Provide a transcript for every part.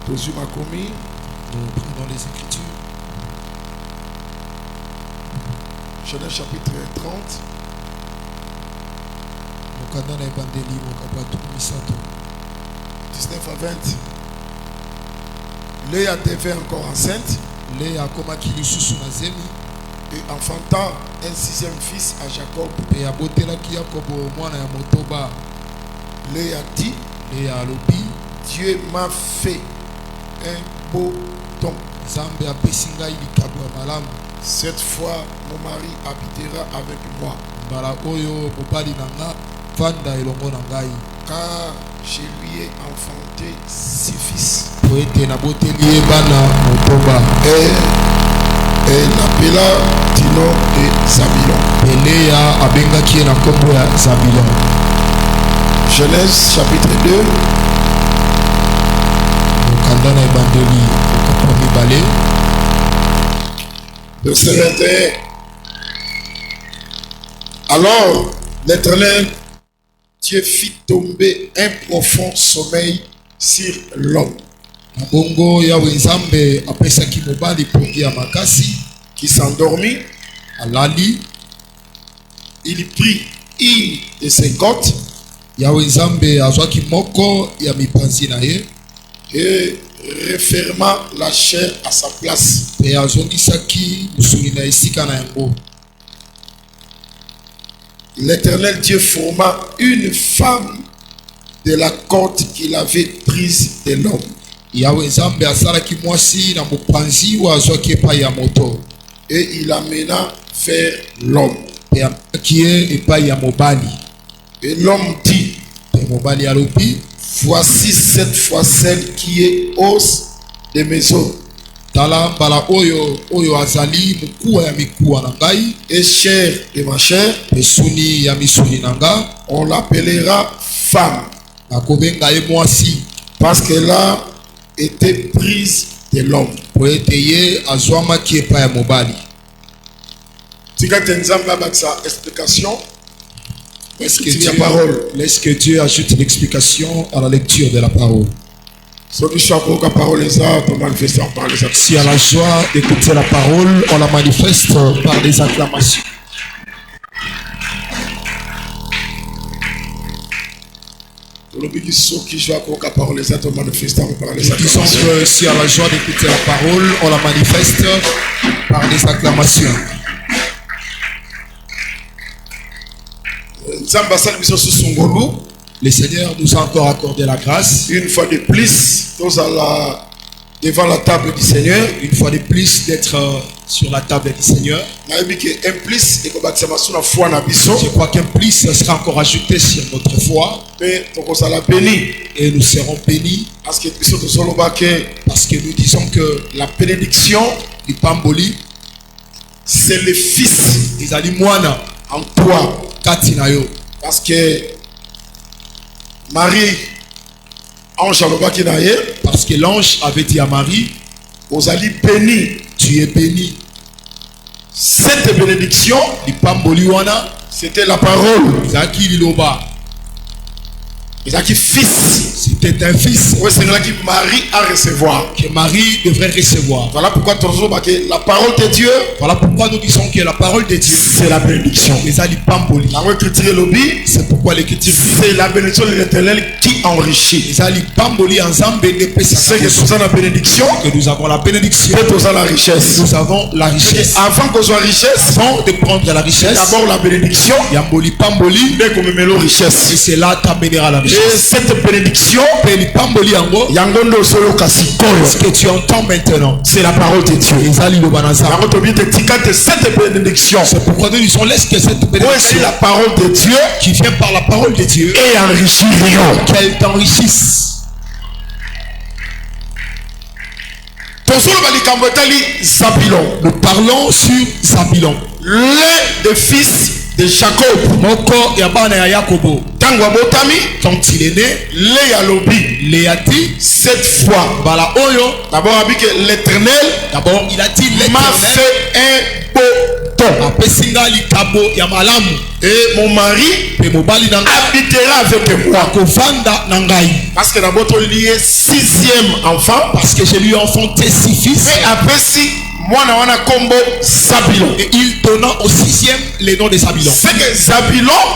Nous prenons les Écritures. Genèse chapitre 30. 19 à 20. Léa devint encore enceinte. Et enfanta un 6e fils à Jacob. Léa dit, Dieu m'a fait un beau don. Cette fois, mon mari habitera avec moi. Car je lui ai enfanté 6 fils. Et elle l'appela du nom de Zabulon. Genèse chapitre 2. Verset 21. Alors l'Éternel Dieu fit tomber un profond sommeil sur l'homme, qui s'endormit. Il prit une de ses côtes et referma la chair à sa place. L'Éternel Dieu forma une femme de la côte qu'il avait prise de l'homme. Et il amena vers l'homme. Et l'homme dit, voici cette fois celle qui est os de mes os et chair de ma chair. On l'appellera femme, parce qu'elle a été prise de l'homme. Explication. Laisse que Dieu ajoute l'explication à la lecture de la parole. Si à la joie d'écouter la parole, on la manifeste par des acclamations. Nous disons que si à la joie d'écouter la parole, on la manifeste par des acclamations. Le Seigneur nous a encore accordé la grâce. Une fois de plus, nous allons devant la table du Seigneur. Une fois de plus d'être sur la table du Seigneur. Je crois qu'un plus sera encore ajouté sur notre foi. Et nous serons bénis. Parce que nous disons que la bénédiction du Pamboli, c'est le fils des Alimouana en toi. Katinayo. Parce que Marie, parce que l'ange avait dit à Marie, vous allez béni. Tu es béni. Cette bénédiction, c'était la parole. Isaac fils. C'était un fils. Marie a recevoir. Que Marie devrait recevoir. Voilà pourquoi la parole de Dieu. Voilà pourquoi nous disons que la parole de Dieu, c'est la bénédiction. C'est pourquoi l'écriture, c'est la bénédiction de l'Éternel qui enrichit. C'est que nous avons la bénédiction. Que nous avons la bénédiction. Nous avons la richesse. Nous avons la richesse. Avant qu'on soit richesse, avant de prendre la richesse, d'abord la bénédiction. Yamboli Pamboli. Dès qu'on me met la richesse. Et c'est là t'amènera la richesse. Et cette bénédiction, ce que tu entends maintenant, c'est la parole de Dieu. C'est pourquoi nous disons laisse que cette bénédiction, c'est la parole de Dieu qui vient par la parole de Dieu et enrichit qu'elle t'enrichisse. Nous parlons sur Zabulon, l'un des fils de Jacob. Quand il est né, Léa dit cette fois, d'abord il a dit l'Éternel m'a fait un beau bon. Et mon mari habitera avec moi. Parce que dans votre lié 6e enfant. Parce que j'ai lui enfanté 6 fils. Et après si moi na combo Zabilon. Et il donna au 6e les noms de Zabilon.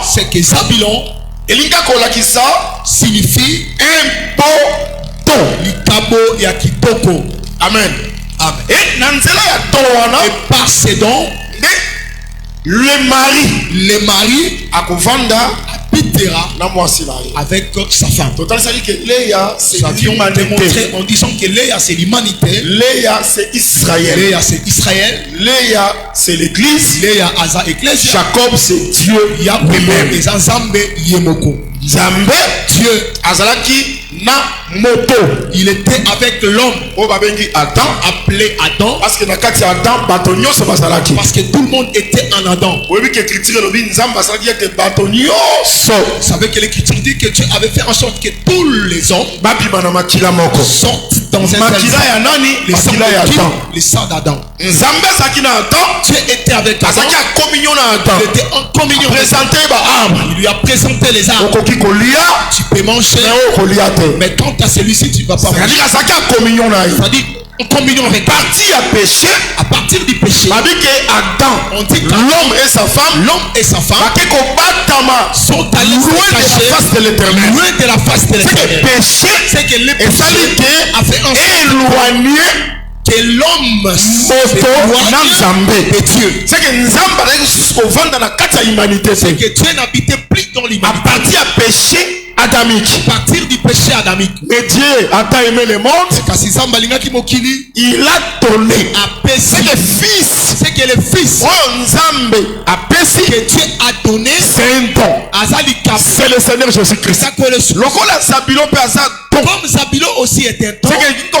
C'est que Zabilon elinga kolakisa signifie important. Likabo ya kitoko. Amen. Amen. Et nanzela ya towana. Et par ces dons, le mari akovanda habitera avec sa femme. Total, ça dit que Léa c'est l'humanité. En disant que Léa c'est l'humanité. Léa c'est Israël. Léa c'est Israël. Léa c'est l'église. Léa aza église. Jacob c'est Dieu. Lui-même. Et Zambé yemoko. Zambé Dieu azalaki na moto. Il était avec l'homme. Adam, appelé Adam. Parce que nakati Adam batonyo se basalaki. Parce que tout le monde était en Adam. Oui, que l'écriture le dit nzamba basalaki était batonyo. Vous savez que l'écriture dit que Dieu avait fait en sorte que tous les hommes sortent dans un makila ya nani? Les sangs d'Adam. Nzambe saki na Adam. Dieu était avec Adam. Azaki en communion na Adam. Il était en communion. Il lui a présenté les arbres. Tu peux manger. Mais quant à celui-ci, tu ne vas pas manger. C'est-à-dire en communion avec partie à péché. À partir du péché, on dit que l'homme et sa femme sont allés loin de la face de l'éternel. Loin de la face de l'éternel. C'est que le péché a fait éloigné que l'homme de Dieu. C'est que Dieu n'habitait plus dans l'humanité. À partir du péché adamique. À partir du péché adamique. Mais Dieu a tant aimé le monde. Il a donné. C'est que fils. C'est que le fils. Que Dieu a donné. C'est un don. C'est le Seigneur Jésus-Christ. Comme Zabilo aussi est un don.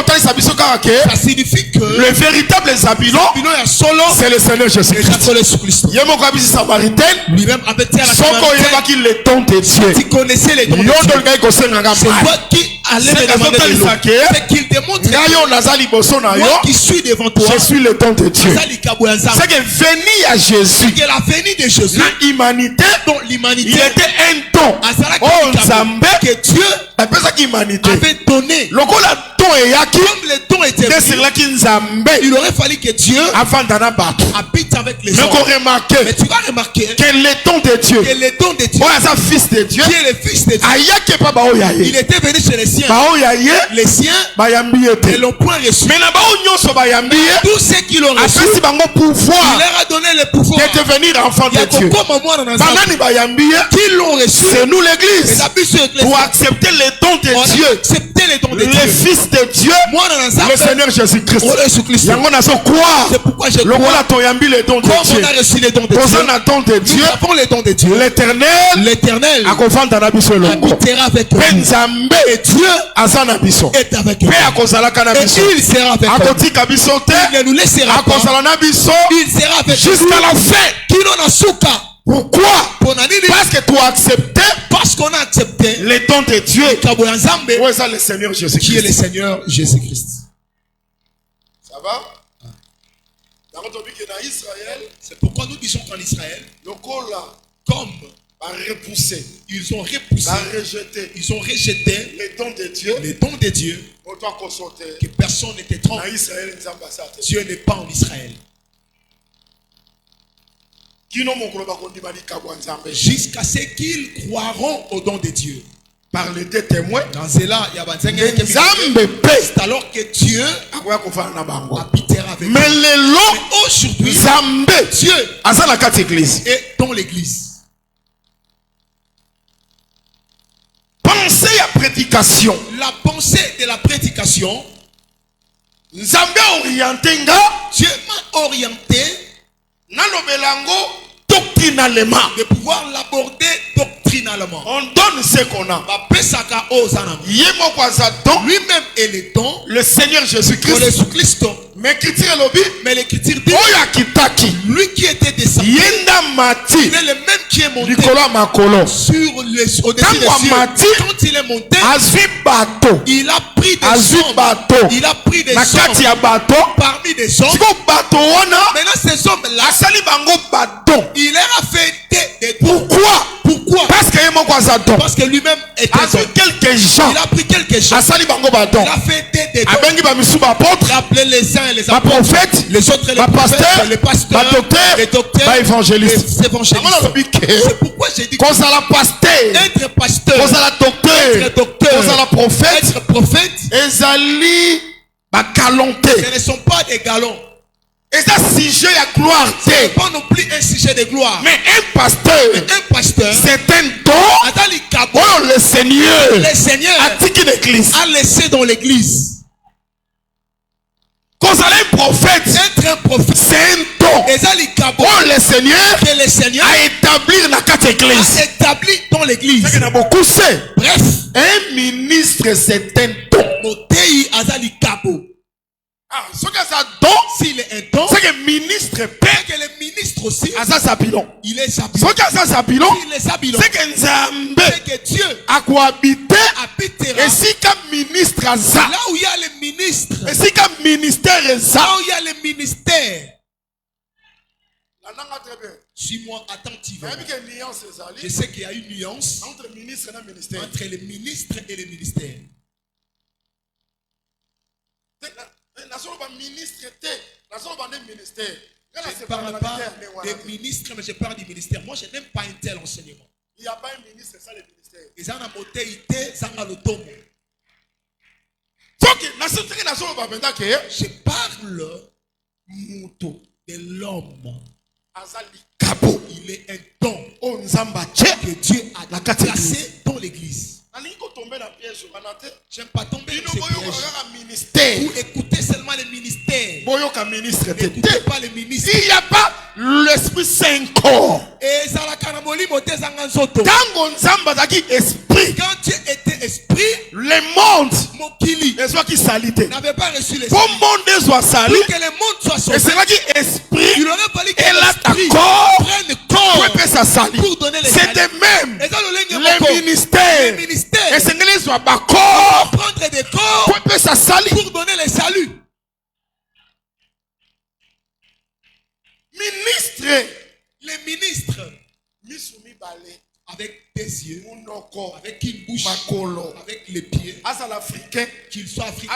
Ça signifie que le véritable Zabilo, c'est le Seigneur Jésus-Christ. Lui-même avait été à la Samaritaine. Tu connaissais les dons de Dieu. C'est toi qui allais me demander de l'eau. C'est qu'il démontre moi qui suis devant toi. Je suis le don de Dieu. C'est que venir à Jésus. Que la venue de Jésus. L'humanité. L'humanité. Il était un don. Que Dieu avait donné. Comme les dons étaient il aurait fallu que Dieu habite avec les hommes. Mais tu vas remarquer que les dons de Dieu, fils de Dieu, qui est le fils de Dieu, il était venu chez les siens. Les siens ne l'ont point reçu. Tous ceux qui l'ont reçu, il leur a donné le pouvoir de devenir enfants de Dieu. Qui l'ont reçu, c'est nous l'église. Pour accepter les dons de Dieu, le fils de Dieu, le Seigneur Jésus-Christ. C'est pourquoi je crois. Comme on a reçu les dons de Dieu, nous avons les dons de Dieu. L'éternel habitera avec nous. Et Dieu est avec nous. Et il sera avec nous. Il ne nous laissera pas. Il sera avec nous jusqu'à la fin. Pourquoi? Parce que tu as accepté. Parce qu'on a accepté les dons de Dieu. Où est ça le Seigneur Jésus-Christ? Qui est le Seigneur Jésus-Christ? Ça va? C'est pourquoi nous disons qu'en Israël, comme repoussé, ils ont repoussé, ils ont rejeté les dons de Dieu. Que personne n'était trompé. Dieu n'est pas en Israël. Jusqu'à ce qu'ils croiront au don de Dieu. Par les deux témoins. C'est alors que Dieu habitera avec nous. Mais aujourd'hui, Dieu est dans l'église. Pensée à prédication. La pensée de la prédication. Dieu m'a orienté doctrinalement. De pouvoir l'aborder doctrinalement. On donne ce qu'on a. Lui-même est le don. Le Seigneur Jésus-Christ Mais l'écriture dit, lui qui était descendu, il il est le même qui est monté sur au-dessus des cieux. Quand il est monté, il a pris des hommes. Il a pris des hommes parmi des hommes. Maintenant ces hommes-là, il leur a fait des dons. Pourquoi? Parce que lui-même était un homme. Il a pris quelques gens. Il a fait des dons. Il a appelé les uns et les apôtres, les autres les prophètes, les pasteurs, les docteurs, les évangélistes. C'est pourquoi j'ai dit être pasteur, être docteur, être prophète, ce ne sont pas des galons. Et ça, sujet à gloire. Ce n'est pas non plus un sujet de gloire. Mais un pasteur, c'est un don. Oh, le Seigneur a laissé dans l'église. Quand vous allez un prophète, être un prophète, c'est un don. Oh, le Seigneur a établi dans quatre églises. Dans l'église. Bref, un ministre, c'est un don. Ah, ce que ça don, s'il est un don, c'est que ministre père, que le ministre aussi, il est Zabilon. Ce que ça Zabilon, c'est que Nzambe que Dieu a cohabité habitera. Et si comme ministre là où il y a le ministre, et si comme ministère là où il y a le ministère. Suis-moi attentivement. Je sais qu'il y a une nuance entre le ministre et le ministère. Je ne parle pas des ministres, mais je parle du ministère. Moi, je n'aime pas un tel enseignement. Il n'y a pas un ministre sans le ministère. Ils ont la motéité, sans le tombe. Je parle de l'homme. Il est un don que Dieu a placé dans l'église. J'aime pas tomber dans ces pièges. Vous écoutez seulement les ministères. N'écoutez pas les ministres. Il n'y a pas l'Esprit Saint corps. Quand Dieu était esprit, le monde n'avait pas reçu l'esprit. Pour que le monde soit sauvé, il aurait fallu que l'esprit prenne corps pour donner les salut. C'est de même le ministère. Et c'est que les soit corps prendre des corps pour donner les saluts. Les ministres avec des yeux, avec une bouche, avec les pieds, qu'ils soient africains,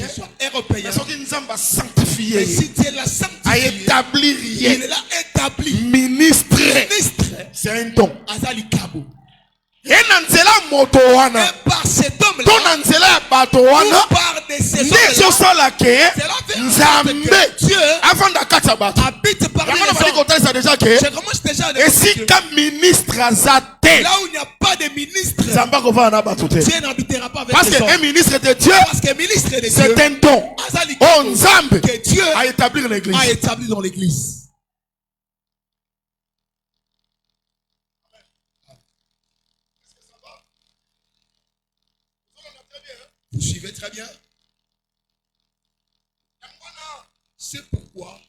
qu'ils soient européens. Sanctifié. Si Dieu l'a sanctifié, il l'a établi. Ministre, c'est un don. Et par cet homme-là, par de ces hommes-là, Dieu habite parmi les hommes. Et si comme ministre là où il n'y a pas de ministre, Dieu n'habitera pas avec parce les hommes. qu'un ministre de Dieu, c'est un don. Que Dieu a établi dans l'église. Vous suivez très bien? C'est pourquoi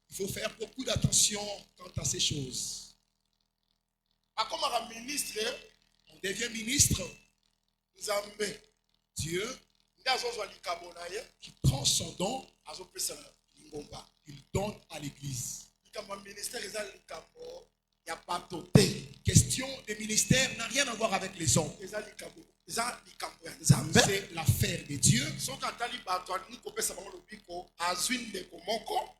il faut faire beaucoup d'attention quant à ces choses. On devient ministre. Dieu qui prend son don, il donne à l'église. Question de ministère n'a rien à voir avec les hommes. C'est l'affaire de Dieu.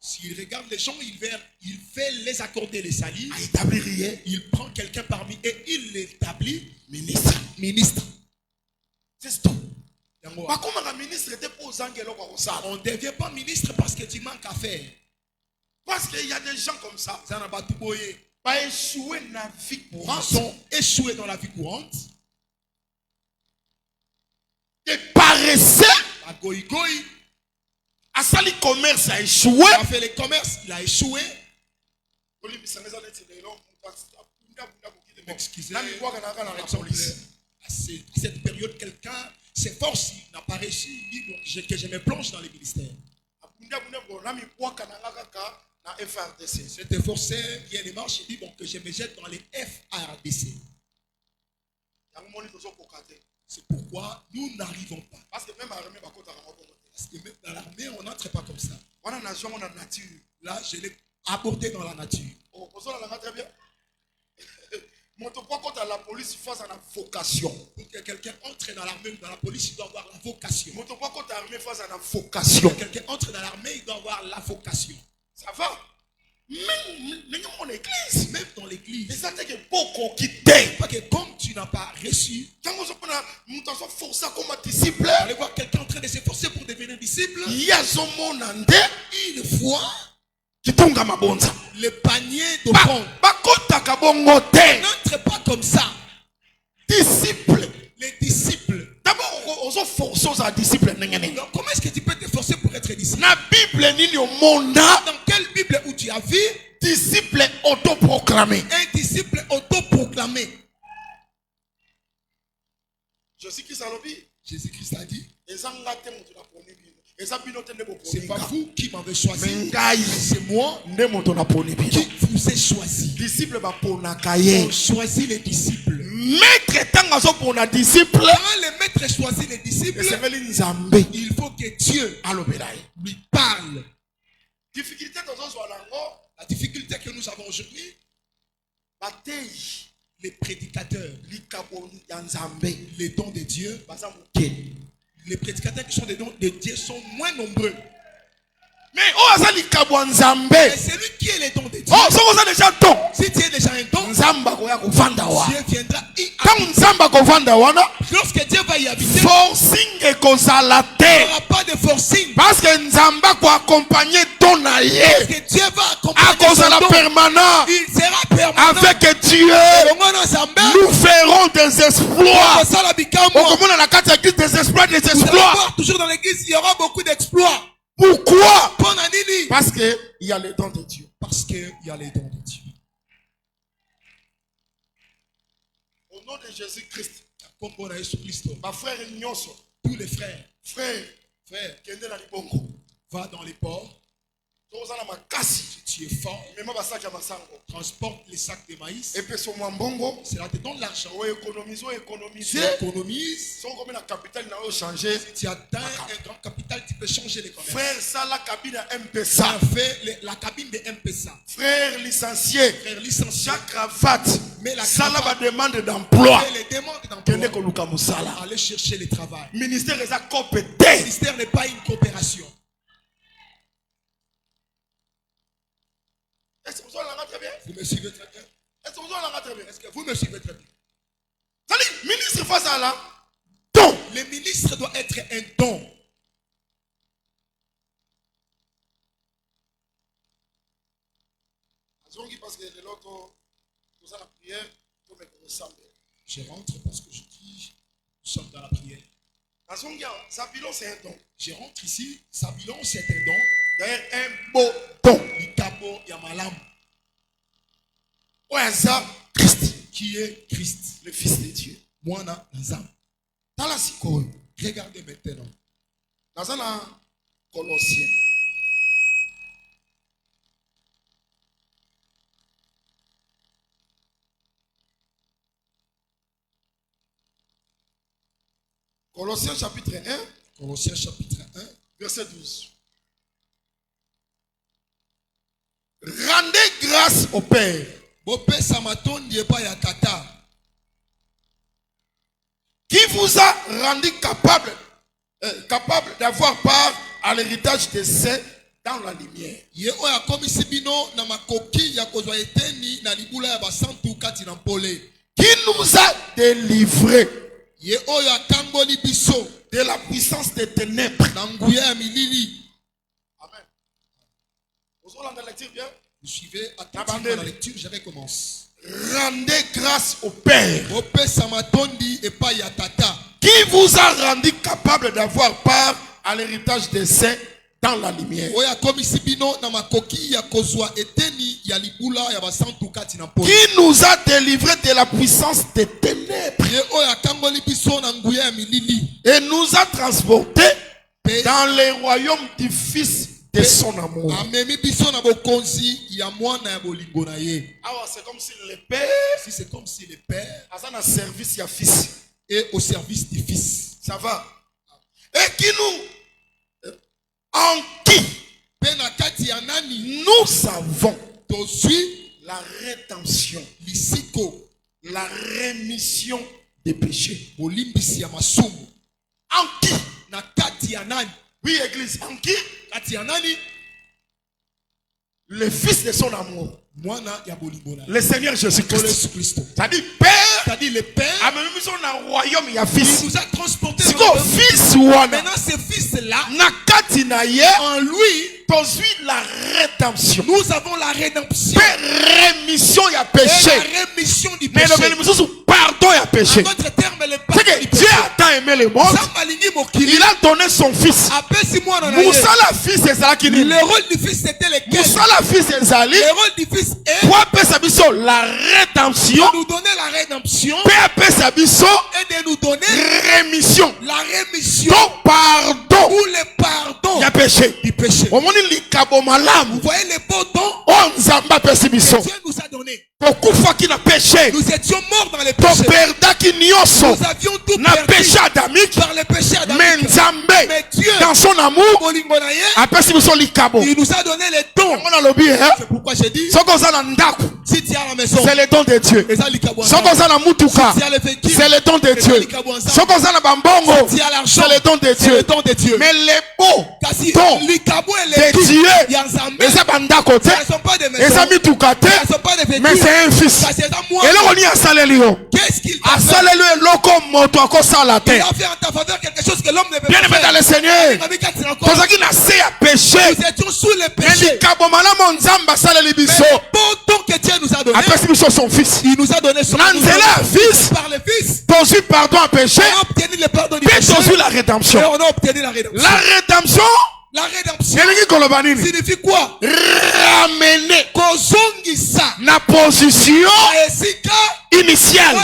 S'il regarde les gens, il fait les accorder les salis. Il prend quelqu'un parmi et il l'établit ministre. C'est tout. On ne devient pas ministre parce que tu manques à faire. Parce qu'il y a des gens comme ça. Pas échoué dans la vie courante. Ils sont échoués dans la vie courante. Des paresseux. Asali commerce a échoué. Il a fait le commerce, il a échoué. Excusez. Cette période, quelqu'un s'efforce, il n'a pas réussi, il dit bon, que je me plonge dans les ministères. Cet efforcé, il y a des marches, il dit bon, que je me jette dans les FARDC. C'est pourquoi nous n'arrivons pas. Parce que même dans l'armée, on n'entre pas comme ça. Là, je l'ai abordé dans la nature. Très bien. La police face à la vocation. Pour que quelqu'un entre dans l'armée ou dans la police, il doit avoir la vocation. Face à la vocation. Quand quelqu'un entre dans l'armée, il doit avoir la vocation. Ça va? Même mon église. Même dans l'église. Et ça fait que beaucoup quittent. Parce que comme tu n'as pas reçu, disciple. Allez voir quelqu'un en train de s'efforcer pour devenir disciple. Il y a son monde une fois. Le panier d'offrande. N'entre pas comme ça. Disciple. Les disciples. D'abord, on se force à disciple. Donc, comment est-ce que tu peux te forcer pour être disciple? La Bible ni au monde. Dans quelle Bible où tu as vu disciple autoproclamé? Un disciple autoproclamé. Jésus-Christ a dit. C'est pas vous qui m'avez choisi. C'est moi qui vous ai choisi. Disciple on choisit les disciples. Maître pour un disciple. Quand le maître choisit les disciples, il faut que Dieu lui parle. La difficulté que nous avons aujourd'hui, les prédicateurs, les dons de Dieu, les prédicateurs qui sont des dons de Dieu sont moins nombreux. Mais c'est lui qui est les dons de Dieu. Si tu es déjà un don, Dieu viendra y habiter. Lorsque Dieu va y habiter, forcing et il n'y aura pas de forcing. Parce que Nzamba va accompagner ton aïe. Parce que Dieu va accompagner son don. Permanent. Il sera permanent. Avec Dieu, nous ferons des exploits. Des exploits. Toujours dans l'église, il y aura beaucoup d'exploits. Pourquoi? Parce qu'il y a les dons de Dieu. Parce qu'il y a les dons de Dieu. Au nom de Jésus-Christ, ma frère tous les frères, va dans les ports. Si tu es fort, transporte les sacs de maïs. Cela te donne l'argent. Tu économises. Si tu atteins un grand capital, tu peux changer les commerces. Frère, ça la cabine ça fait la cabine de MPSA. Frère licencié. Chaque cravate. Ça la demande d'emploi. Aller chercher le travail. Ministère n'est pas une coopération. Est-ce que vous avez très bien? Vous me suivez très bien? Est-ce que vous avez très bien? Est-ce que vous me suivez très bien? C'est-à-dire, ministre face à là, don. Le ministre doit être un don. Je rentre parce que je dis, nous sommes dans la prière. Je rentre ici, Sabilon c'est un don. D'ailleurs, un beau don. Ikabo Yamalam. Christ. Qui est Christ, le Fils de Dieu. Mwana Nazam. Regardez maintenant. Dans un Colossiens. Colossiens chapitre 1. Colossiens chapitre 1. Verset 12. Rendez grâce au Père. Qui vous a rendu capable d'avoir part à l'héritage des saints dans la lumière. Qui nous a délivrés de la puissance des ténèbres. Amen. Vous avez la lecture bien? Vous suivez attentivement la lecture, je recommence. Rendez grâce au Père. Qui vous a rendu capable d'avoir part à l'héritage des saints dans la lumière. qui nous a délivrés de la puissance des ténèbres et nous a transportés dans les royaumes du Fils de son amour. C'est comme si le Père a un service à fils et au service du Fils. Ça va. Et qui nous, en qui nous savons la rédemption, la rémission des péchés. En qui? Oui, Église. En qui? Le Fils de son amour. Le Seigneur Jésus-Christ. Ça dit Père. Le Père. A même mis un royaume il y a fils. Il nous a transporté. C'est quoi fils ou maintenant ce fils là. En lui. La rédemption. Nous avons la rédemption. Rémission il y a péché. La rémission du péché. Mais pardon il y a péché. En d'autres termes, le c'est que Dieu a tant aimé le monde. Il a donné son fils. Moussa la fils c'est ça qui dit. Le rôle du fils c'était lequel? Moussa la fils c'est ça. Le rôle du fils est. La rédemption. De nous donner la rédemption. Et de nous donner rémission. La rémission. Donc pardon. Ou le pardon. Il y a péché. Du péché. Vous voyez les beaux dons. Dieu nous a donné. Nous étions morts dans les péchés. Nous avions tout perdu par le péché adamique. Mais Dieu, dans son amour, il nous a donné les dons. C'est pourquoi j'ai dit, si tu as la maison, c'est le don de Dieu. Si tu as le véhicule, c'est le don de Dieu. Si tu as l'argent, c'est le don de Dieu. Mais les beaux dons de Dieu, ne sont pas des maisons, mais c'est un fils. Et là on y a salé. Qu'est-ce qu'il a fait? Il a fait en ta faveur quelque chose que l'homme ne peut pas faire. Bien aimé dans le Seigneur, nous étions sous le péché. Que Dieu nous a donné. Il nous a donné son fils. Par le fils. Pardon à péché. On a obtenu le pardon du péché. La rédemption. Et on a obtenu la rédemption. La rédemption signifie quoi? Ramener la position initiale.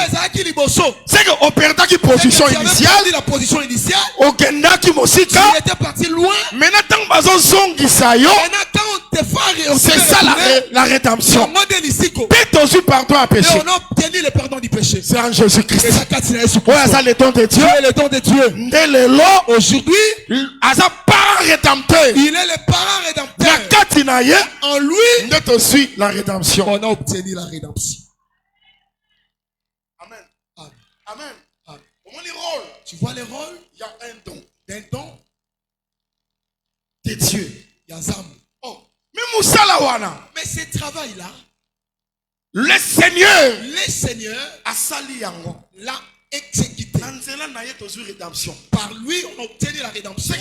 C'est que au perdant qui position initiale, la position initiale, au genda qui mosika, il était parti loin. Maintenant quand c'est ça la rédemption. Pardon à péché. Et on a obtenu le pardon du péché. C'est en Jésus-Christ. Ouais, ça le don de Dieu. Le don de Dieu. Aujourd'hui, il est le parent rédempteur. En lui, la rédemption. On a obtenu la rédemption. Amen. Amen. Amen. Les rôles. Tu vois les rôles? Il y a un don. D'un don de Dieu. Il y a Zam. Oh. Mais Moussalawana. Mais ce travail-là, le Seigneur a sali yango. L'a exécuté. Par lui, on a obtenu la rédemption.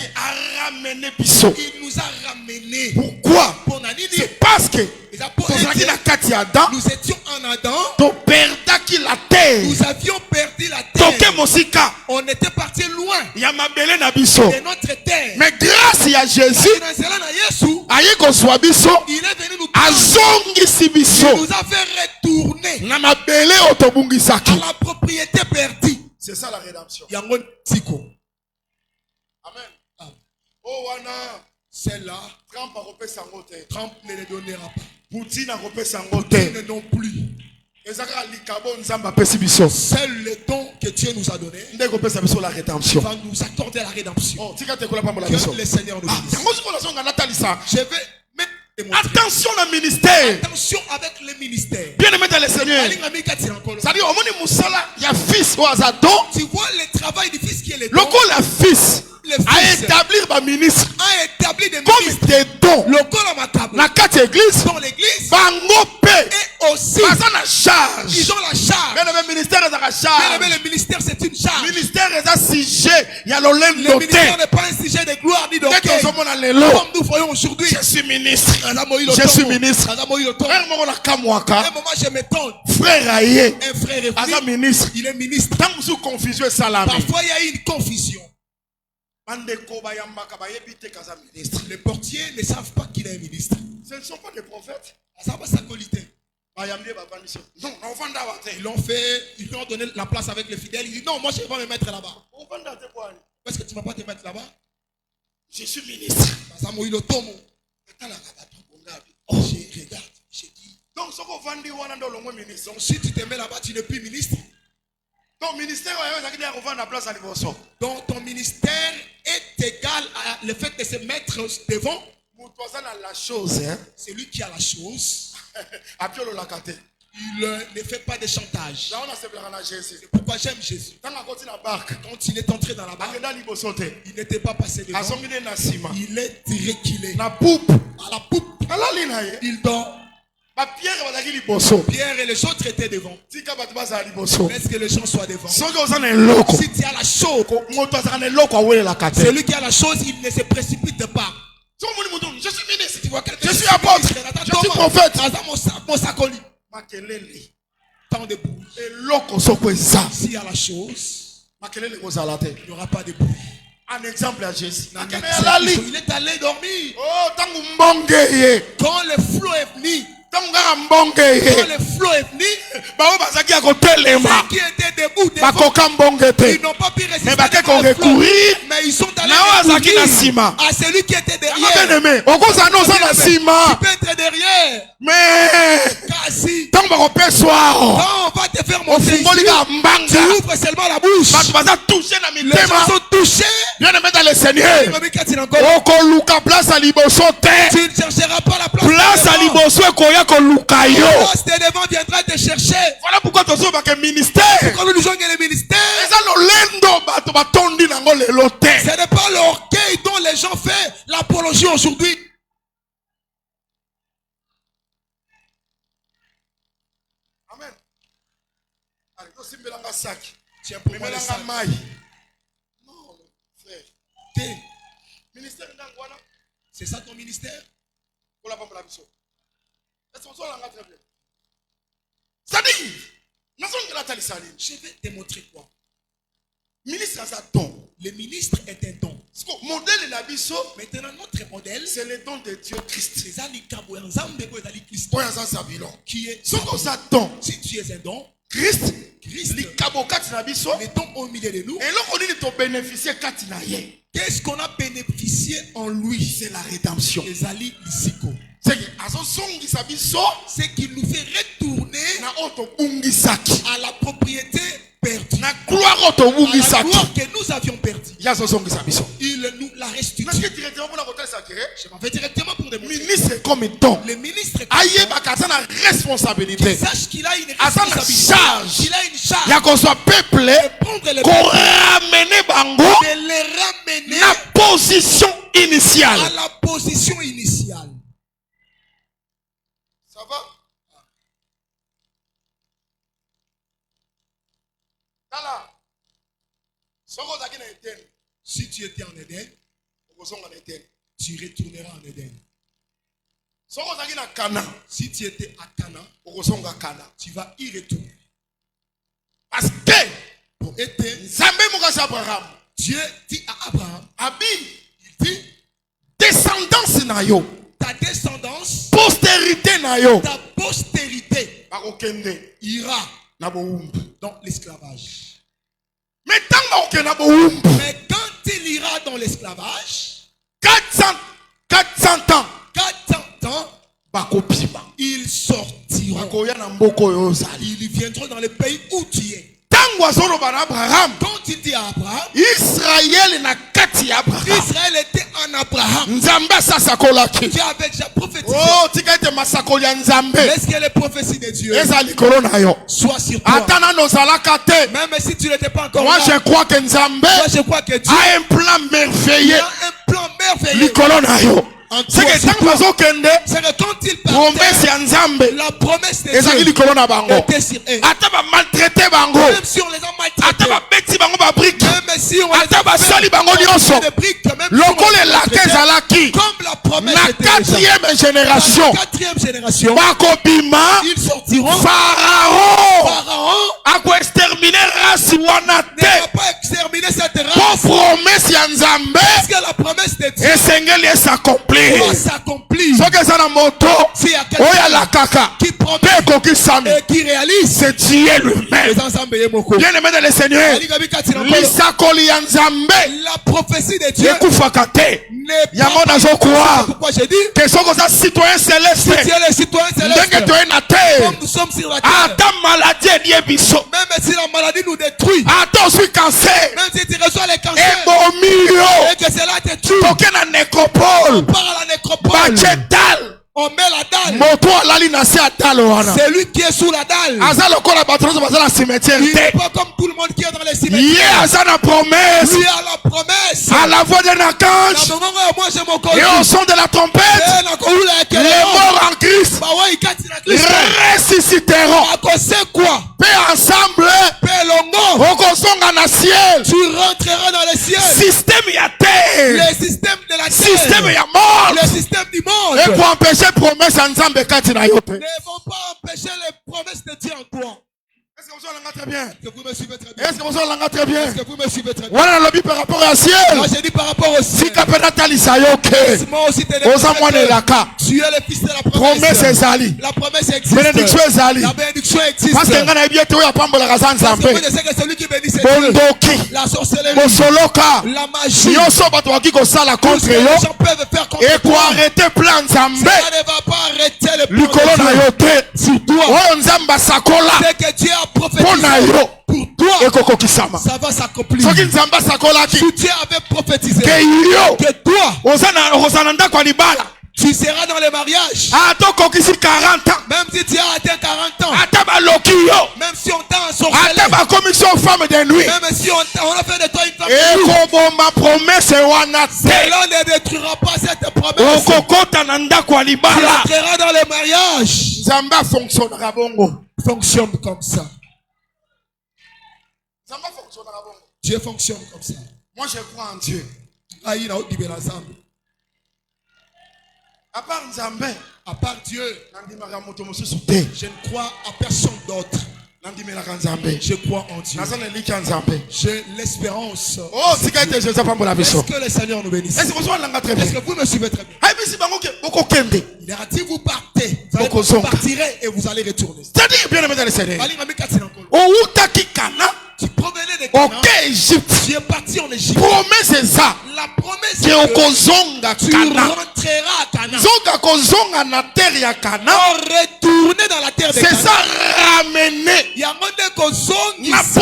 Il nous a ramené. Pourquoi? C'est parce que nous étions en Adam. Nous avions perdu la terre. On était parti loin de notre terre. Mais grâce à Jésus, il est venu nous prendre. Il nous a fait retourner à la propriété perdue. C'est ça la rédemption. Amen. Oh wana, celle-là, Trump ne les donnera pas. Poutine ne non plus. Seul le don que Dieu nous a donné la rédemption. Va nous accorder la rédemption. Que le Seigneur nous bénisse. Je vais mettre attention au ministère. Attention avec le ministère. Bien aimé dans le Seigneur. C'est-à-dire, tu vois le travail du fils qui est le don. Le fils a établi des ministres. Comme des dons. Dans l'église. Dans l'église. Et aussi. Charge. Ils ont la charge. Bien aimé, ministère est la charge. Bien aimé, le ministère c'est une charge. Le ministère est un sujet. Il y a le ministère n'est pas un sujet de gloire ni d'orgueil. Comme nous voyons aujourd'hui. Je suis ministre. Je suis ministre. Un moment je m'étonne. Frère Aye. Un frère est ministre. Il est ministre. Tant que vous confusion est salamé. Parfois il y a une confusion. Les portiers ne savent pas qu'il est un ministre. Ce ne sont pas des prophètes. Ça va sa qualité. Non, ils l'ont fait, ils lui ont donné la place avec les fidèles. Il dit non, moi je vais pas me mettre là-bas. Est-ce que tu ne vas pas te mettre là-bas? Je suis ministre. Oh, je regarde, je dis. Donc, si tu te mets là-bas, tu n'es plus ministre. Donc, donc ton ministère est égal à le fait de se mettre devant. La chose, hein? C'est lui qui a la chose. Il ne fait pas de chantage. C'est pourquoi j'aime Jésus. Quand il est entré dans la barque, il n'était pas passé devant. Il est reculé. À la poupe. Il dort. Pierre et les autres étaient devant. Est-ce que les gens soient devant? Si tu as la chose, celui qui a la chose, il ne se précipite pas. Je suis ministre, je suis apôtre, je suis prophète. Tant de bruit. S'il y a la chose, il n'y aura pas de bruit. Un exemple à Jésus. Il est allé dormir. Quand le flot est venu, quand le flot est venu, ceux qui étaient debout devant, ils n'ont pas pu résister devant le flot, mais ils sont allés à celui qui était derrière. Tu peux être derrière, mais si quand on va te faire monter ici, tu ouvres seulement la bouche. Les gens sont touchés. Bien aimé dans le Seigneur, tu ne chercheras pas la place de place de devant viendra te chercher. Voilà pourquoi tu as un ministère. Pourquoi nous disons que le ministère, ce n'est pas l'orgueil dont les gens font l'apologie aujourd'hui. Amen. Allez, nous sac. Tiens pour moi le sac. Non, frère. Ministère d'Angwana. C'est ça ton ministère? C'est-à-dire, je vais te montrer quoi. Ministre a un don. Le ministre est un don. Maintenant, notre modèle, c'est le don de Dieu Christ. Qui est don. Si tu es un don, Christ, le don au milieu de nous. Qu'est-ce qu'on a bénéficié en lui? C'est la rédemption. C'est qu'il nous fait retourner à la propriété perdue, à la gloire que nous avions perdue. Il nous la restitue. Je m'en vais directement pour démontrer. Ministre comme don. Le ministre est responsabilité. Il sache qu'il a une responsabilité. Il a une charge. Il y a qu'on soit peuplé, qu'on ramène bango, de les ramener la position initiale. À la position initiale. Ça va? Si tu étais en Éden, tu retourneras en Éden. Si tu étais à Canaan, tu vas y retourner. Parce que pour être Dieu dit à Abraham, il dit, descendance nayo, ta descendance, postérité nayo, ta postérité ira dans l'esclavage. Mais quand il ira dans l'esclavage, 400 ans, ils sortiront. Ils viendront dans le pays où tu es. Quand il dit à Abraham, Israël était en Abraham. Dieu avait déjà prophétisé. Est-ce que les prophéties de Dieu soient sur toi? Même si tu n'étais pas encore là, moi je crois que Dieu a un plan merveilleux. Un plan merveilleux. C'est que quand il partait, la promesse de Dieu était sur eux. Même si on les a maltraités, même si on les a fait des briques, comme la promesse était quatrième génération, ils sortiront. Pharaon a exterminé race ne va pas exterminer cette race. promesse ya Nzambe la promesse de Dieu doit s'accomplir. Ce que ça na moto, s'il y a quelqu'un qui promet et qui réalise, c'est Dieu lui-même. Bien aimé dans le Seigneur, la prophétie de Dieu il y a mon azo croire que sont comme ça citoyens célestes. Si tu es le citoyen céleste, comme nous sommes sur la terre, même si la maladie nous détruit, même si tu reçois les cancers et que cela te tue, on part à la nécropole, on met la dalle. C'est lui qui est sous la dalle. Il n'est pas comme tout le monde qui est dans les cimetières. Lui a la promesse. À la voix d'un archange et au son de la trompette, les morts en Christ ressusciteront. Paix ensemble, au ciel. Tu rentreras dans le ciel. Système y a terre. Le système de la terre. Système y a mort. Le système du monde. Et pour empêcher promesse ensemble ne vont pas empêcher les promesses de Dieu en toi. Est-ce que vous l'avez très bien? Est-ce que vous me suivez très bien? Est-ce que vous l'avez très bien? Est-ce que vous me suivez très bien? Voilà le but par rapport au ciel. Moi j'ai dit par rapport au ciel. Si capeta lisayoke. Moi aussi t'es tu es le fils de la promesse. Promesse ezali. La promesse existe. Bénédiction ezali. La bénédiction existe. Parce que ngana bien toi apambola kazan zambe. Parce que c'est celui qui bénit ses dieux. La sorcellerie. Mosoloka. La magie. Yoso bato waki ko sala contre yo. Les gens peuvent faire contre et pour arrêter plan zambe. Ça ne va pas arrêter le plan. Likolo na yote. Sur toi. Oh nzamba sakola. C'est que Dieu a prophétisé. Pour toi, ça va s'accomplir. Si Dieu avait prophétisé que toi, tu seras dans le mariage. Même si tu as atteint 40 ans. Même si on t'a ensorcelé. Même si on a fait de toi une femme de nuit. Cela ne détruira pas cette promesse. Tu entreras dans le mariage. Fonctionne comme ça. Dieu fonctionne comme ça. Moi je crois en Dieu. À part Dieu, je ne crois à personne d'autre. Je crois en Dieu. J'ai l'espérance. Oh, est-ce que le Seigneur nous bénisse? Est-ce que vous me suivez très bien? Il a dit vous partez. Vous partirez et vous allez retourner. C'est-à-dire, bien aimé dans le Seigneur. Tu provenais de Canaan. Tu es parti en Égypte. Promesse ça. La promesse est que tu rentreras à Canaan. Retourner dans la terre de Canaan. C'est ça, ramener la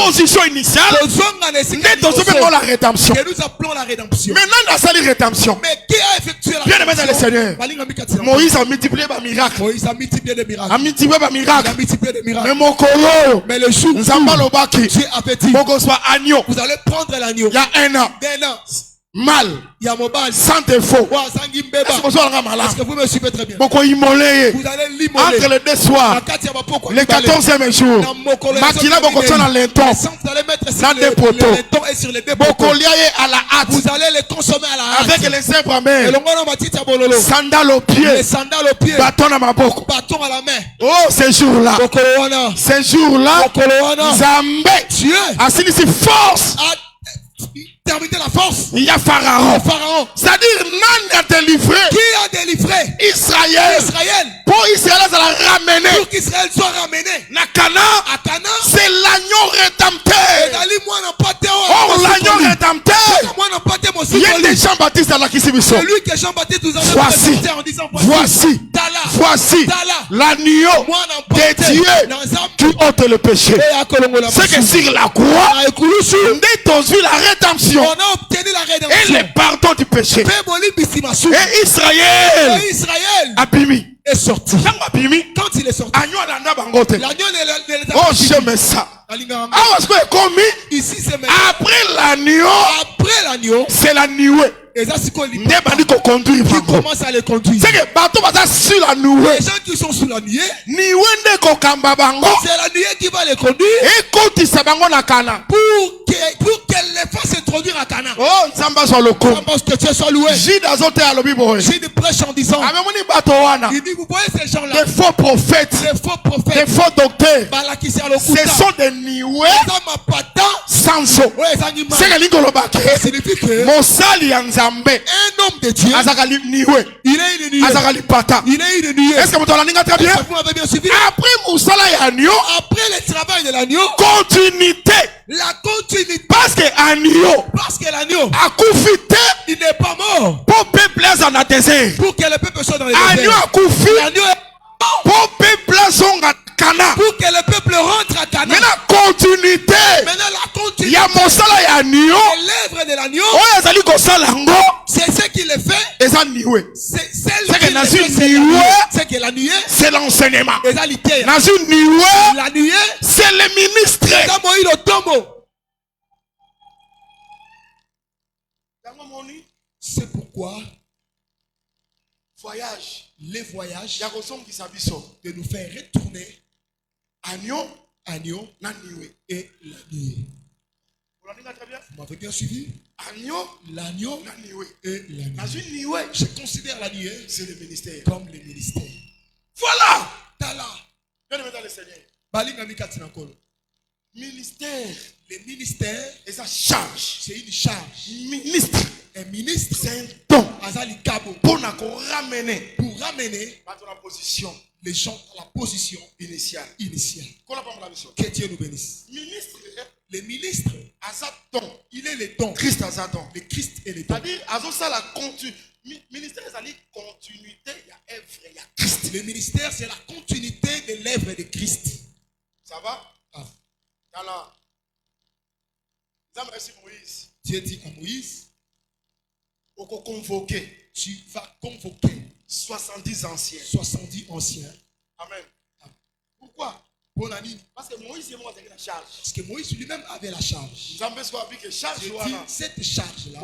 position initiale. La rédemption. Que nous appelons la rédemption. Maintenant, dans la rédemption. Mais qui a effectué la bien aimé dans le Seigneur. Moïse a multiplié les miracles. Moïse a multiplié les miracles. A multiplié les miracles. Mais mon colo. Mais le jour où Dieu avait dit, vous allez prendre l'agneau. Il y a un an. Mal. Il y a mon bal. Sans défaut. Est-ce que vous me suivez très bien? Vous allez l'immoler. Entre les deux soirs. Le 14e jour. Makila Bokoton dans l'éton. Dans des poteaux. Bokolia à la hâte. Vous allez les consommer à la hâte. Avec les zèbres à main. Sandales au pied. Les sandales au pied. Bâton à ma boque. Bâton à la main. Oh, ces jours-là. Ces jours-là. Zambé. Dieu. Assis ici force. Terminer la force. Il y a Pharaon. C'est-à-dire, Nan a délivré. Qui a délivré? Israël. Pour Israël, ça l'a ramené. Pour qu'Israël soit ramené. À Canaan, c'est l'agneau rédempteur. Or, l'agneau rédempteur. Il y a des Jean-Baptiste à la Kisibiso. C'est lui que Jean-Baptiste nous a présenté en disant voici l'agneau de Dieu qui ôte le péché. C'est que sur la croix, nous avons vu la rédemption. On a obtenu la rédemption. Et le pardon du péché. Et Israël. Abimi. Est sorti. Quand il est sorti. L'agneau n'est oh, j'aime ça. Ici c'est après l'agneau, c'est la nuée. Qui commence à les conduire. C'est que bateau va sur la nuée. Les gens qui sont sous la nuée. C'est la nuée qui va les conduire. Et quand ils pour qu'elle les fasse introduire à Canaan. Oh, Nzamba soit le con. Que Dieu soit loué. J'ai des prêches en disant. Il dit vous voyez ces gens-là. Des faux prophètes. Des faux docteurs. Ce sont des nioués sans eau. C'est que mon sali Un homme de Dieu, il est inouïe. Il est inouïe. Est-ce que vous avez très bien? Vous m'avez bien suivi? Après le travail de l'agneau, continuité. La continuité. Parce que l'agneau a coufité. Il n'est pas mort. Pour que le peuple soit dans les agneau a coufé. Pour que le peuple rentre à Cana. Maintenant la continuité. Il y a mon salaire l'œuvre de l'agneau. C'est ce qu'il fait. C'est c'est l'enseignement. La nuée, c'est le ministre. C'est pourquoi les voyages de nous faire retourner agneau et la nuée. Vous m'avez bien suivi? L'agneau et la nuée. Je considère la nuée comme le ministère. Voilà. Ministère. Le ministère et sa charge. C'est une charge. Ministre. Un ministre. C'est un don. Pour ramener les gens à la position initiale. Que Dieu nous bénisse. Le ministre, il est le don. Christ a don. Le Christ est le don. C'est-à-dire, la ministère, c'est la continuité, il y a œuvre, il y a Christ. Le ministère, c'est la continuité de l'œuvre de Christ. Ça va? Alors, Dieu dit à Moïse, tu vas convoquer 70 anciens. 70 anciens. Amen. Pourquoi? Parce que Moïse la charge. Parce que Moïse lui-même avait la charge. Cette charge-là,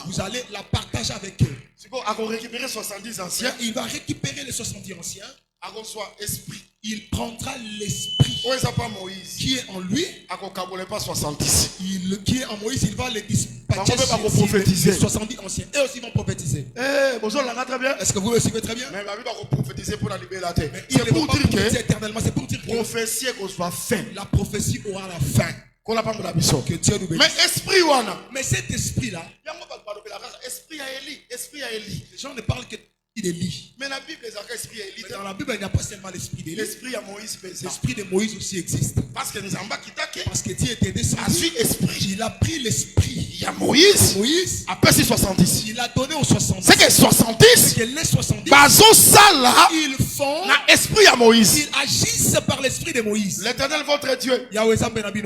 vous allez la partager avec eux. Récupérer 70 anciens. Il va récupérer les 70 anciens. Esprit. Il prendra l'esprit qui est en lui. Qui est en Moïse, il va les dispatcher les 70 anciens. Eux aussi vont prophétiser. Est-ce que vous le suivez très bien? Mais il ne pas prophétiser éternellement. C'est pour dire que la prophétie aura la fin. Que Dieu nous bénisse. Mais cet esprit-là, les gens ne parlent que d'Élie. Mais la Bible est dans la Bible, il n'y a pas seulement l'esprit d'Élie. L'esprit de Moïse. L'esprit de Moïse aussi existe. Parce que Dieu était descendu. Il a pris l'esprit. Il y a Moïse. Après ces 70. Il a donné aux 70. C'est que 70. Les 70. Ils font l'esprit à Moïse. Ils agissent par l'esprit de Moïse. L'Éternel votre Dieu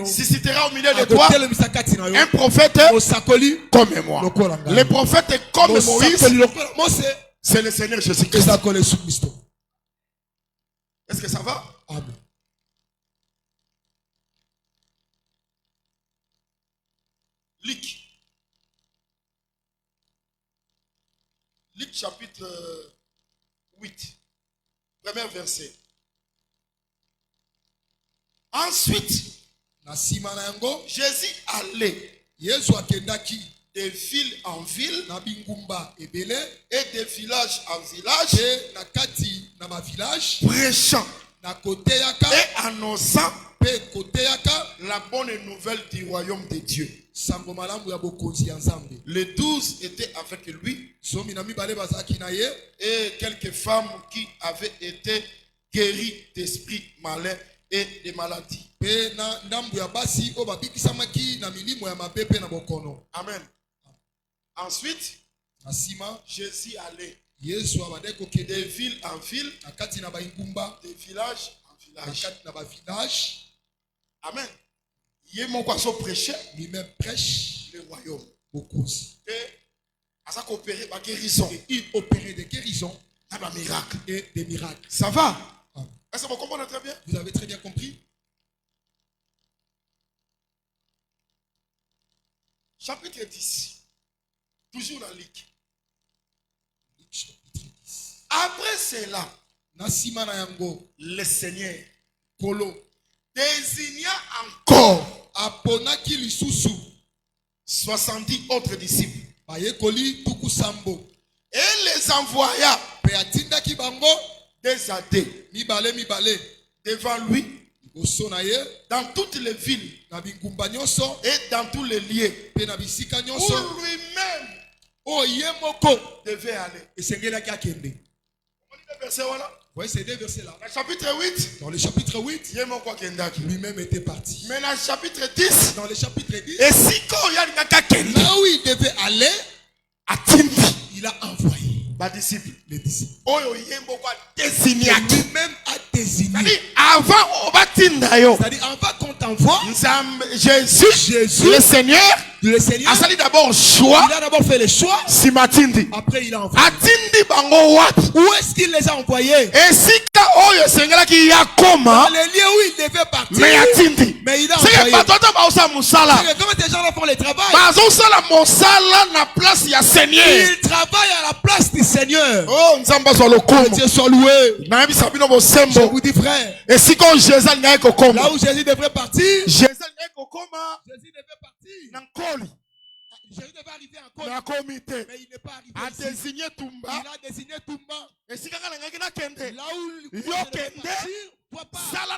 suscitera au milieu de toi un prophète comme moi. Les prophètes comme Moïse. C'est le Seigneur Jésus-Christ. Est-ce que ça va? Amen. Luc chapitre 8, premier verset. Ensuite, Jésus allait de ville en ville et de village en village, prêchant et annonçant la bonne nouvelle du royaume de Dieu. Les 12 étaient avec lui et quelques femmes qui avaient été guéries d'esprits malins et de maladies. Amen. Ensuite, Jésus allait de ville en ville, de village en village. Amen. Lui-même prêche le royaume. Et il opérait des guérisons et des miracles. Ça va? Est-ce que vous comprenez très bien? Vous avez très bien compris? Chapitre 10. Toujours dans Luc. Chapitre 10. Après cela, le Seigneur désigna encore 70 autres disciples et les envoya des athées devant lui dans toutes les villes et dans tous les lieux où lui-même devait aller. Et c'est là qui a kende. Oui, c'est 2 versets là. Chapitre 8. Dans le chapitre 8, lui-même était parti. Mais dans le chapitre 10. Dans le chapitre 10, et si quand là où il devait aller, il a envoyé les disciples. Lui-même a désigné. C'est-à-dire, avant qu'on t'envoie, Jésus, le Seigneur, a d'abord choix. Il a d'abord fait le choix. Après, il a envoyé. Où est-ce qu'il les a envoyés? Dans les lieux où il devait partir. Mais il a envoyé. Comment ces gens-là font le travail? Ils travaillent à la place du Seigneur. Oh, que Dieu soit loué. Je vous dis, frère. Là où Jésus devrait partir. Jésus devait partir. Jésus devait arriver en Côte. Mais il n'est pas arrivé. Il a désigné Tumba. Là où il devait partir. Travaille à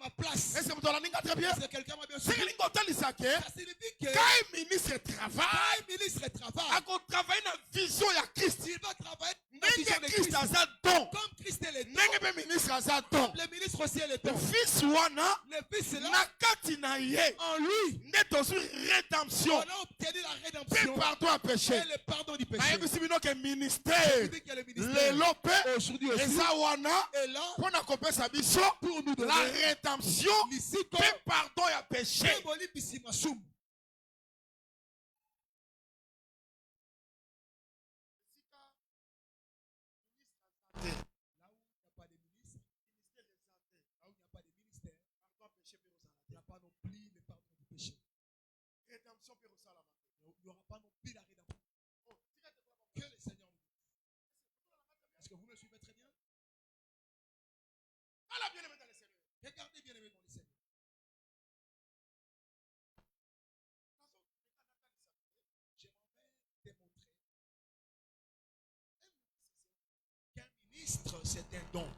ma place. Est-ce que quelqu'un m'a bien suivi? Ça signifie que quand un ministre travaille, il va travailler dans la vision de Christ. Comme Christ est le don. Le ministre aussi est le don. Le fils est là. En lui, on a obtenu la rédemption. Et le pardon du péché. Aujourd'hui aussi est là pour nous donner la rédemption et pardon à péché. Est-ce que vous me suivez très bien? Regardez bien aimé dans le Seigneur. J'aimerais démontrer qu'un ministre c'est un don.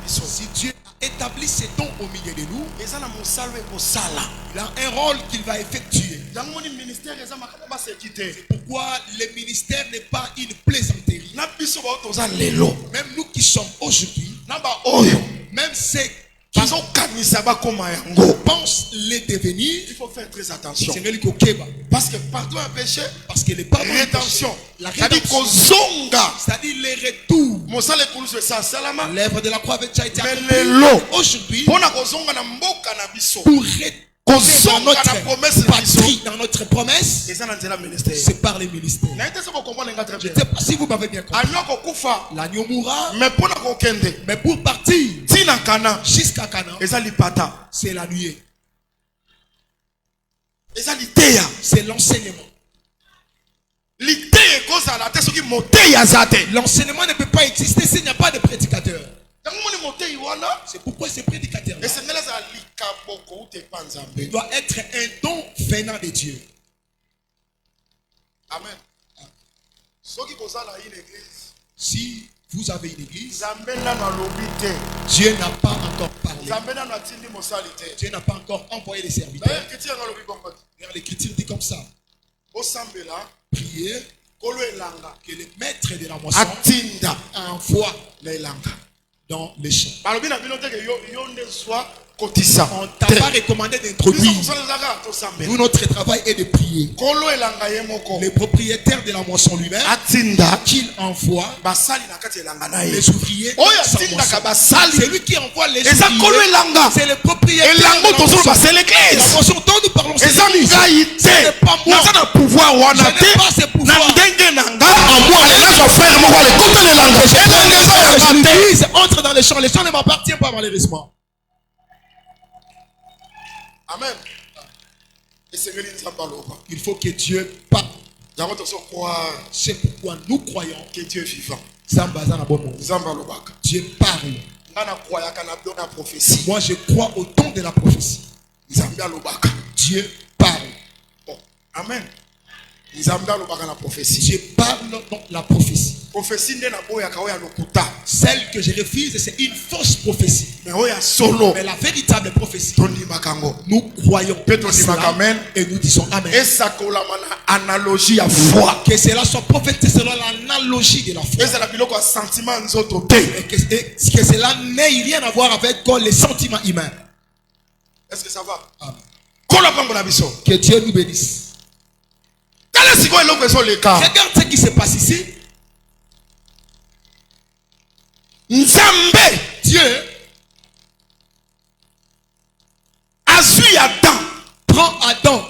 Si Dieu a établi ses dons au milieu de nous, il a un rôle qu'il va effectuer. C'est pourquoi le ministère n'est pas une plaisanterie. Même nous qui sommes aujourd'hui, même ceux qui pensent les devenir, il faut faire très attention. Parce que pardon à péché, parce que les pardons rédemption, la rédemption, c'est-à-dire les retours. L'œuvre de la croix avait déjà été accomplie. Aujourd'hui, pour dans notre patrie, dans notre promesse, c'est par les ministères. Je ne sais pas si vous m'avez bien compris. L'agneau mourra, mais pour partir jusqu'à Canaan, c'est la nuée. C'est l'enseignement. L'enseignement ne peut pas exister s'il n'y a pas de prédicateur. C'est pourquoi ces prédicateurs doit être un don venant de Dieu. Amen. Si vous avez une église, Dieu n'a pas encore parlé. Dieu n'a pas encore envoyé les serviteurs. L'Écriture dit comme ça. Priez que le maître de la moisson envoie dans les champs. On t'a pas recommandé d'introduire. Nous, notre travail est de prier. Le propriétaire de la moisson lui-même, qu'il envoie les ouvriers. C'est lui qui envoie les ouvriers. C'est le propriétaire de la moisson. La moisson dont nous parlons, c'est l'église. Ce n'est pas moi. Je n'ai pas ce pouvoir. L'église entre dans les champs. Les champs ne m'appartiennent pas malheureusement. Amen. Il faut que Dieu parle. C'est pourquoi nous croyons que Dieu est vivant. Dieu parle. Moi je crois au don de la prophétie. Dieu parle. Amen. Dieu parle dans la prophétie. Celle que je refuse, c'est une fausse prophétie. Mais la véritable prophétie, nous croyons et nous disons Amen. Que cela soit prophétisé selon l'analogie de la foi. Et que cela n'ait rien à voir avec les sentiments humains. Est-ce que ça va? Amen. Que Dieu nous bénisse. Regarde ce qui se passe ici. Dieu prend Adam.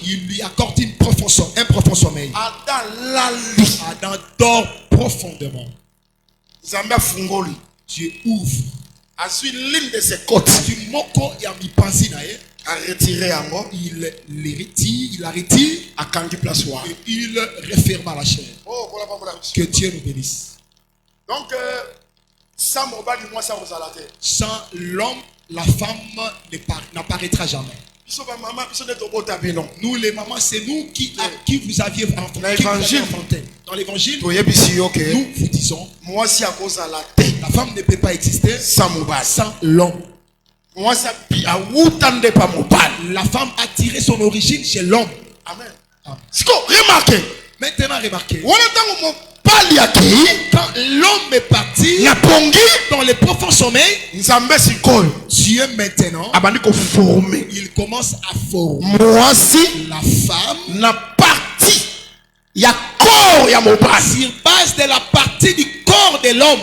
Il lui accorde un profond sommeil. Adam dort profondément. Dieu ouvre. A retiré encore. Il les retire, il la retire. Et il referme à la chair. Que Dieu nous bénisse. Donc, sans l'homme, la femme n'apparaîtra jamais. Nous les mamans, c'est nous qui vous aviez enfanté. Dans l'évangile, nous vous disons, la femme ne peut pas exister sans l'homme. La femme a tiré son origine chez l'homme. Amen. Remarquez. Maintenant, remarquez. Quand l'homme est parti dans le profond sommeil, Dieu maintenant, il commence à former la femme sur base de la partie du corps de l'homme,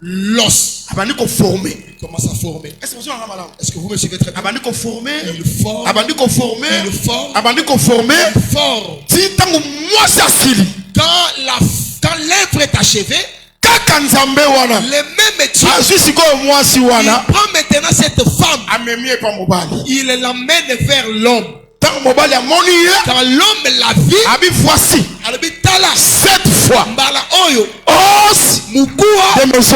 l'os. Il commence à former. Est-ce que vous me suivez très bien? Il forme. Quand l'œuvre est achevée, le même Dieu, il prend maintenant cette femme, il l'amène vers l'homme. Quand l'homme l'a vu, cette fois, os de mes os,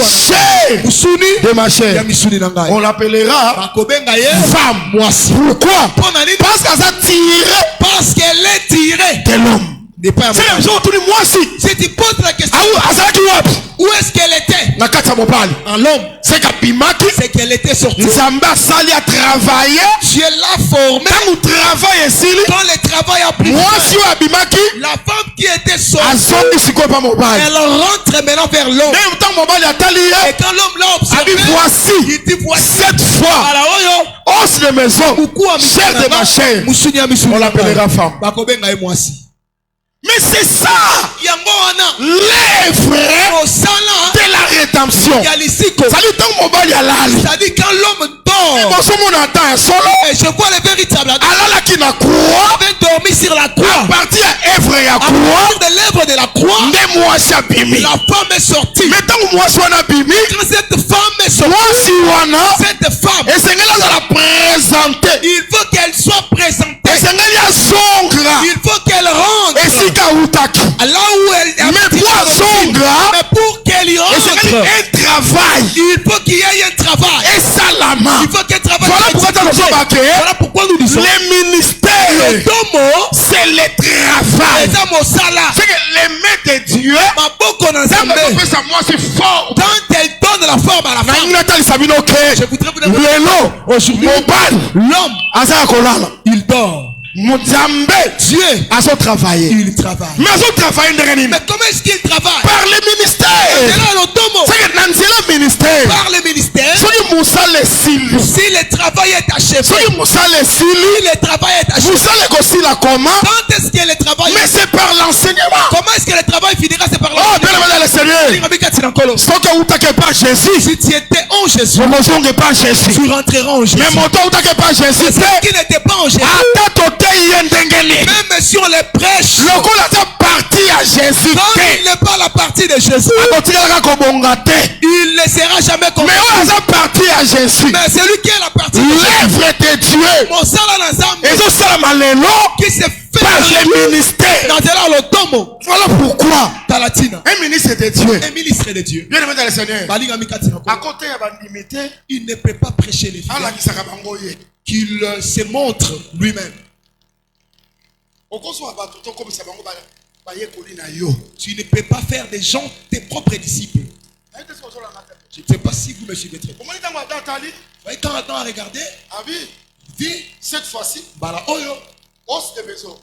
chair de ma chair, on l'appellera femme. Pourquoi? Parce qu'elle est tirée de l'homme. Si tu poses la question, où est-ce qu'elle était? En l'homme. C'est qu'elle était sortie. Dieu l'a formée. Quand le travail a pris fin, la femme qui était sortie, elle rentre maintenant vers l'homme. Et quand l'homme l'a observé, il dit voici cette fois, os de mes os, chair de ma chair, on l'appellera femme. Mais c'est ça l'œuvre de la rédemption. C'est-à-dire quand l'homme dort, et je vois le véritable Adam, il avait dormi sur la croix. À partir de l'œuvre de la croix, la femme est sortie. Quand cette femme est sortie, cette femme, il faut qu'elle soit présentée. Il faut qu'elle rentre là où elle a mais pour qu'elle y rentre, un travail. Il faut qu'il y ait un travail. Et ça la main. Il faut qu'elle travaille. Voilà pourquoi nous disons les ministères, c'est le travail. C'est que les mains de Dieu, quand elle donne la forme à la femme, je voudrais vous dire aujourd'hui, l'homme, il dort. Dieu a son travail. Il travaille. Mais comment est-ce qu'il travaille? Par le ministère. Par le ministère. Si le travail est achevé. Si le travail est achevé. Quand est-ce que le travail? Mais c'est par l'enseignement. Comment est-ce que le travail finira? C'est par l'enseignement. Si tu étais en Jésus, tu rentreras en Jésus. Mais ceux qui n'étaient pas en Jésus, même si on les prêche, quand il n'est pas la partie de Jésus, il ne sera jamais comme mais mais celui qui est la partie de l'œuvre de Dieu qui se fait par le ministère. Voilà pourquoi un ministre de Dieu, bien aimé dans le Seigneur, à côté il ne peut pas prêcher les filles, qu'il se montre lui-même. Tu ne peux pas faire des gens tes propres disciples. Je ne sais pas si vous me suivez très bien. Quand Adam a regardé, dit cette fois-ci, os de maison,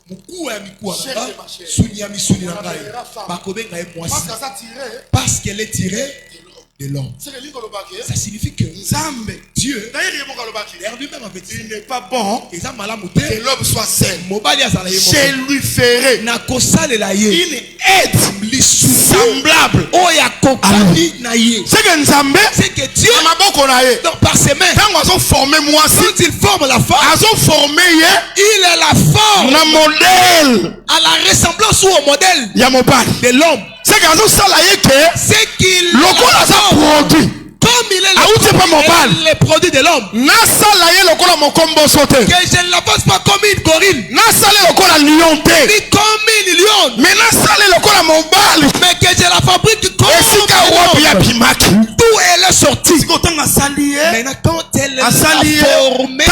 parce qu'elle est tirée de l'homme. Ça signifie que Dieu, lui-même avait dit, il n'est pas bon que l'homme soit seul. Je lui ferai une aide semblable à lui. C'est que Dieu, par ses mains, quand il forme la femme, il est la forme à la ressemblance ou au modèle de l'homme. C'est qu'il produit. Comme il est le produit de l'homme, que je ne la passe pas comme une gorille, ni comme une lion, mais que je la fabrique comme un lion. D'où elle est sortie. Maintenant, quand elle l'a formée,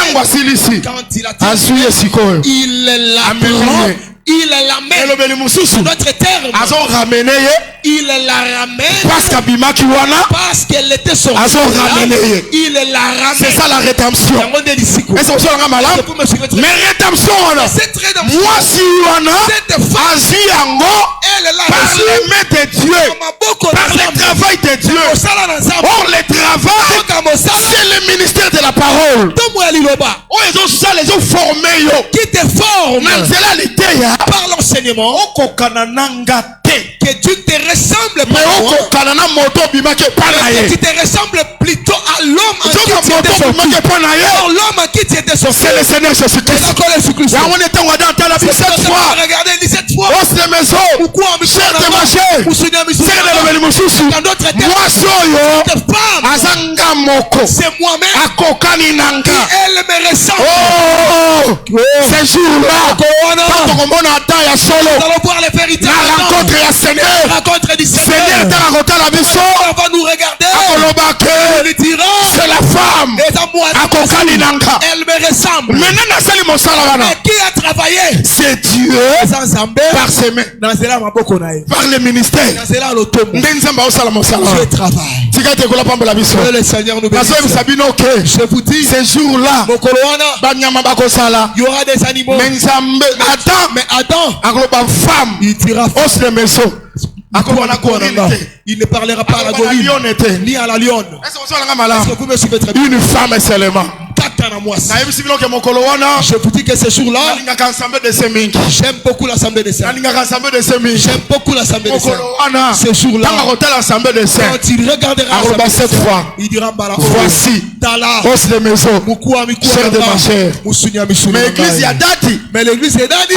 quand il a terminé, il la prend, il la met. Notre terme, il la ramène parce qu'elle était sortie. Il la ramène. C'est ça la rédemption. Mais rédemption, moi si cette femme, elle l'a par les mains de Dieu, par le travail de Dieu. Or le travail, c'est le ministère de la parole. Oh, ils ont formé. Qui te forme par l'enseignement. Que Dieu te ressemble pas, que tu te ressembles plutôt à l'homme en qui tu étais sorti. Or l'homme en qui tu étais sorti, c'est le Seigneur Jésus-Christ. Cette fois, regardez cette fois, cher de ma chair, dans d'autres termes, c'est moi-même qui elle me ressemble. Ce jour-là, nous allons voir les vérités. La rencontre est rencontre du Seigneur. On va nous regarder. Il dira, c'est la femme. Elle me ressemble. Mais qui a travaillé? C'est Dieu par ses mains, par le ministère. Dieu travaille. Le Seigneur nous bénisse. Je vous dis, ces jours-là, il y aura des animaux. Mais Adam, femme, il dira os de maison. Il ne parlera pas à la gorille ni à la lionne. Est-ce que vous me suivez très bien? Une femme seulement. Je vous dis que ce jour-là, j'aime beaucoup l'assemblée des saints. J'aime beaucoup l'assemblée des saints. Ce jour-là, quand il regardera cette fois, il dira voici os de maison, cher de ma chair. Mais l'église est dadi.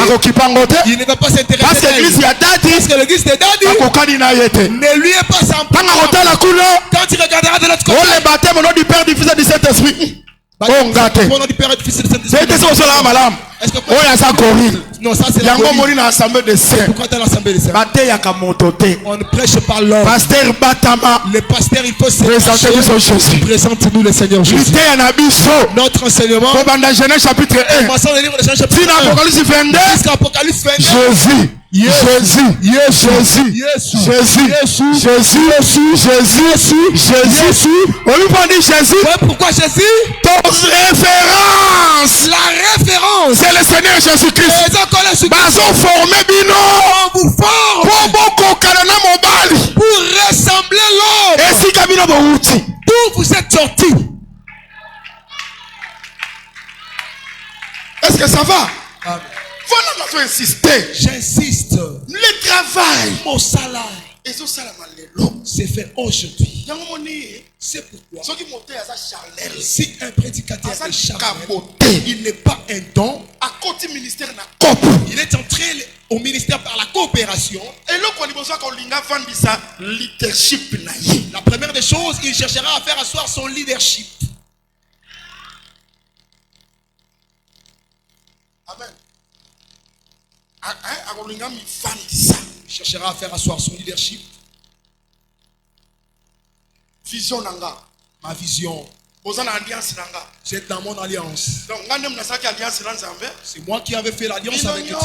Il ne va pas s'intéresser. Parce que l'église est dadi ne lui est pas sans part. Quand il regardera de l'autre côté, le baptême au nom du Père, du Fils et du Saint-Esprit. Au nom du Père et du Fils et du Saint-Esprit. Non, ça c'est la l'assemblée de saints. Pourquoi tu as l'assemblée de saints? On ne prêche pas l'homme. Pasteur Batama, le pasteur, il faut se présente-nous le Seigneur Jésus. Notre enseignement, Genèse chapitre 1, commençons le livre de Genèse chapitre 1 Apocalypse 22, jusqu'à Apocalypse 22. Jésus. On lui parle de Jésus. Pourquoi Jésus? Ton référence. La référence. C'est le Seigneur Jésus-Christ. On vous forme pour ressembler l'homme. D'où vous êtes sortis? Est-ce que ça va? Amen. Voilà, on doit insister. J'insiste. Le travail, mon salaire, c'est fait aujourd'hui. C'est pourquoi si un prédicateur est charnel, il n'est pas un don. Il est entré au ministère par la coopération. La première des choses, il cherchera à faire asseoir son leadership. Amen. Il cherchera à faire asseoir son leadership. Vision nanga. Ma vision. Vous êtes dans mon alliance. C'est moi qui avais fait l'alliance avec Dieu.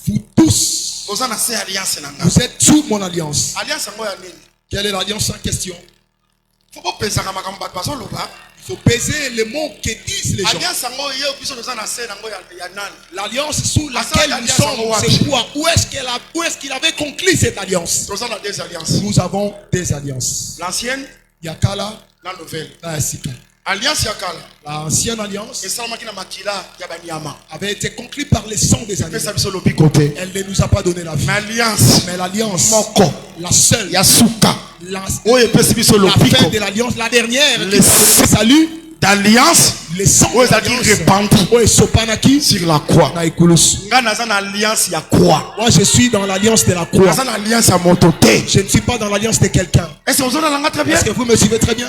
Vous tous, Vous êtes sous mon alliance. Quelle est l'alliance en question? Il faut peser les mots que disent les gens. L'alliance sous laquelle nous sommes, c'est quoi? Où est-ce qu'il avait conclu cette alliance? Nous avons des alliances. L'ancienne, Yakala, la nouvelle. Alliance Yakala. L'ancienne alliance avait été conclue par le sang des animaux. Elle ne nous a pas donné la vie. Mais l'alliance, la seule, la fin de l'alliance, la dernière, le salut d'alliance, le sang répandu sur la croix. Moi je suis dans l'alliance de la croix. Je ne suis pas dans l'alliance de quelqu'un. Est-ce que vous me suivez très bien?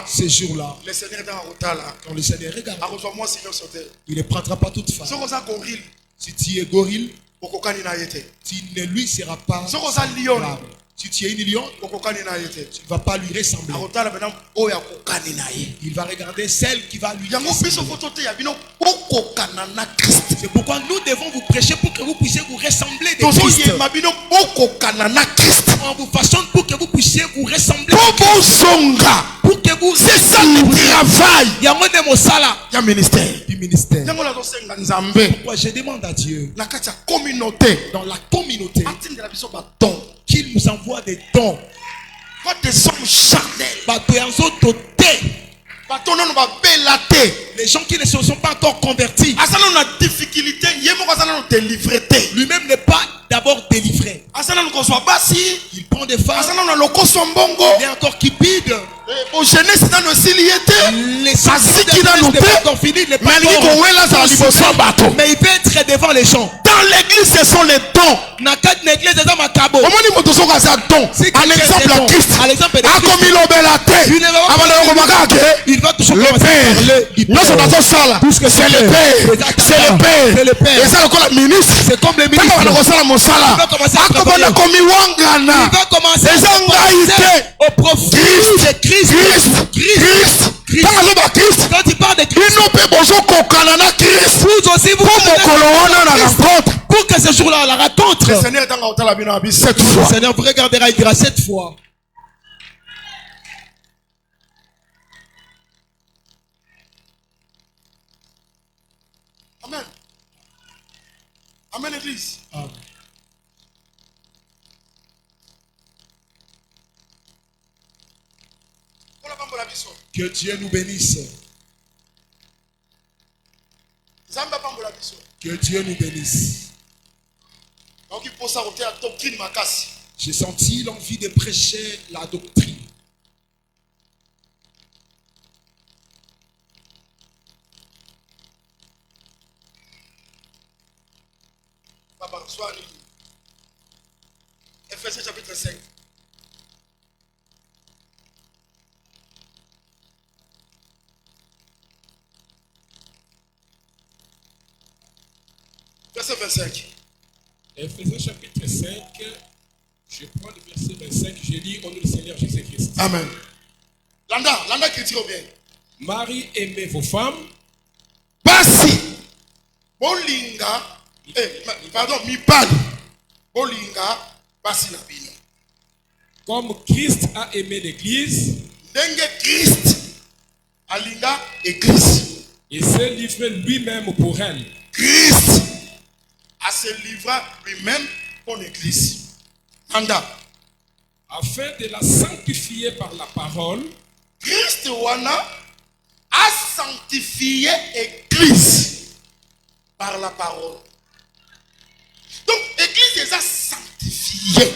Ces jours-là, le Seigneur quand le Seigneur regarde, il ne prendra pas toute femme. Si tu es gorille, tu ne lui seras pas semblable. Si tu es une lion, tu ne vas pas lui ressembler. Il va regarder celle qui va lui ressembler. C'est pourquoi nous devons vous prêcher pour que vous puissiez vous ressembler de Christ. On vous façonne pour que vous puissiez vous ressembler de Christ. Pour que vous... C'est ça le travail. Il y a un ministère. Du ministère. Pourquoi je demande à Dieu dans la communauté qu'il nous envoie des dons. Des hommes charnels. Les gens qui ne se sont pas encore convertis. Lui-même n'est pas d'abord délivré. Il prend des femmes. Il est encore cupide. Les mais il peut être devant les gens. Dans l'église, ce sont les dons. Un exemple à Christ. Il va toujours le Père. C'est le Père. C'est le Père. Et ça, le ministre. C'est comme le ministre. Il va commencer au profit de Christ. Quand il parle de Christ, vous aussi vous pour que ce jour-là la rencontre. Le Seigneur vous regardera, il dira 7 fois. Amen. Amen, Église. Amen. Que Dieu nous bénisse. Que Dieu nous bénisse. J'ai senti l'envie de prêcher la doctrine. Ephésiens chapitre 5. Verset 25. Ephésiens chapitre 5, je prends le verset 25, je lis au nom du Seigneur Jésus-Christ. Amen. Landa critique bien. Marie, aimez vos femmes. Basi. Bolinga. Mipali. Bolinga. Basi na bino. Comme Christ a aimé l'église. Denge Christ. Alinga église. Et s'est livré lui-même pour elle. Christ a se livré lui-même pour l'église. Anda. Afin de la sanctifier par la parole. Christ wana a sanctifié l'église par la parole. Donc l'église est sanctifiée.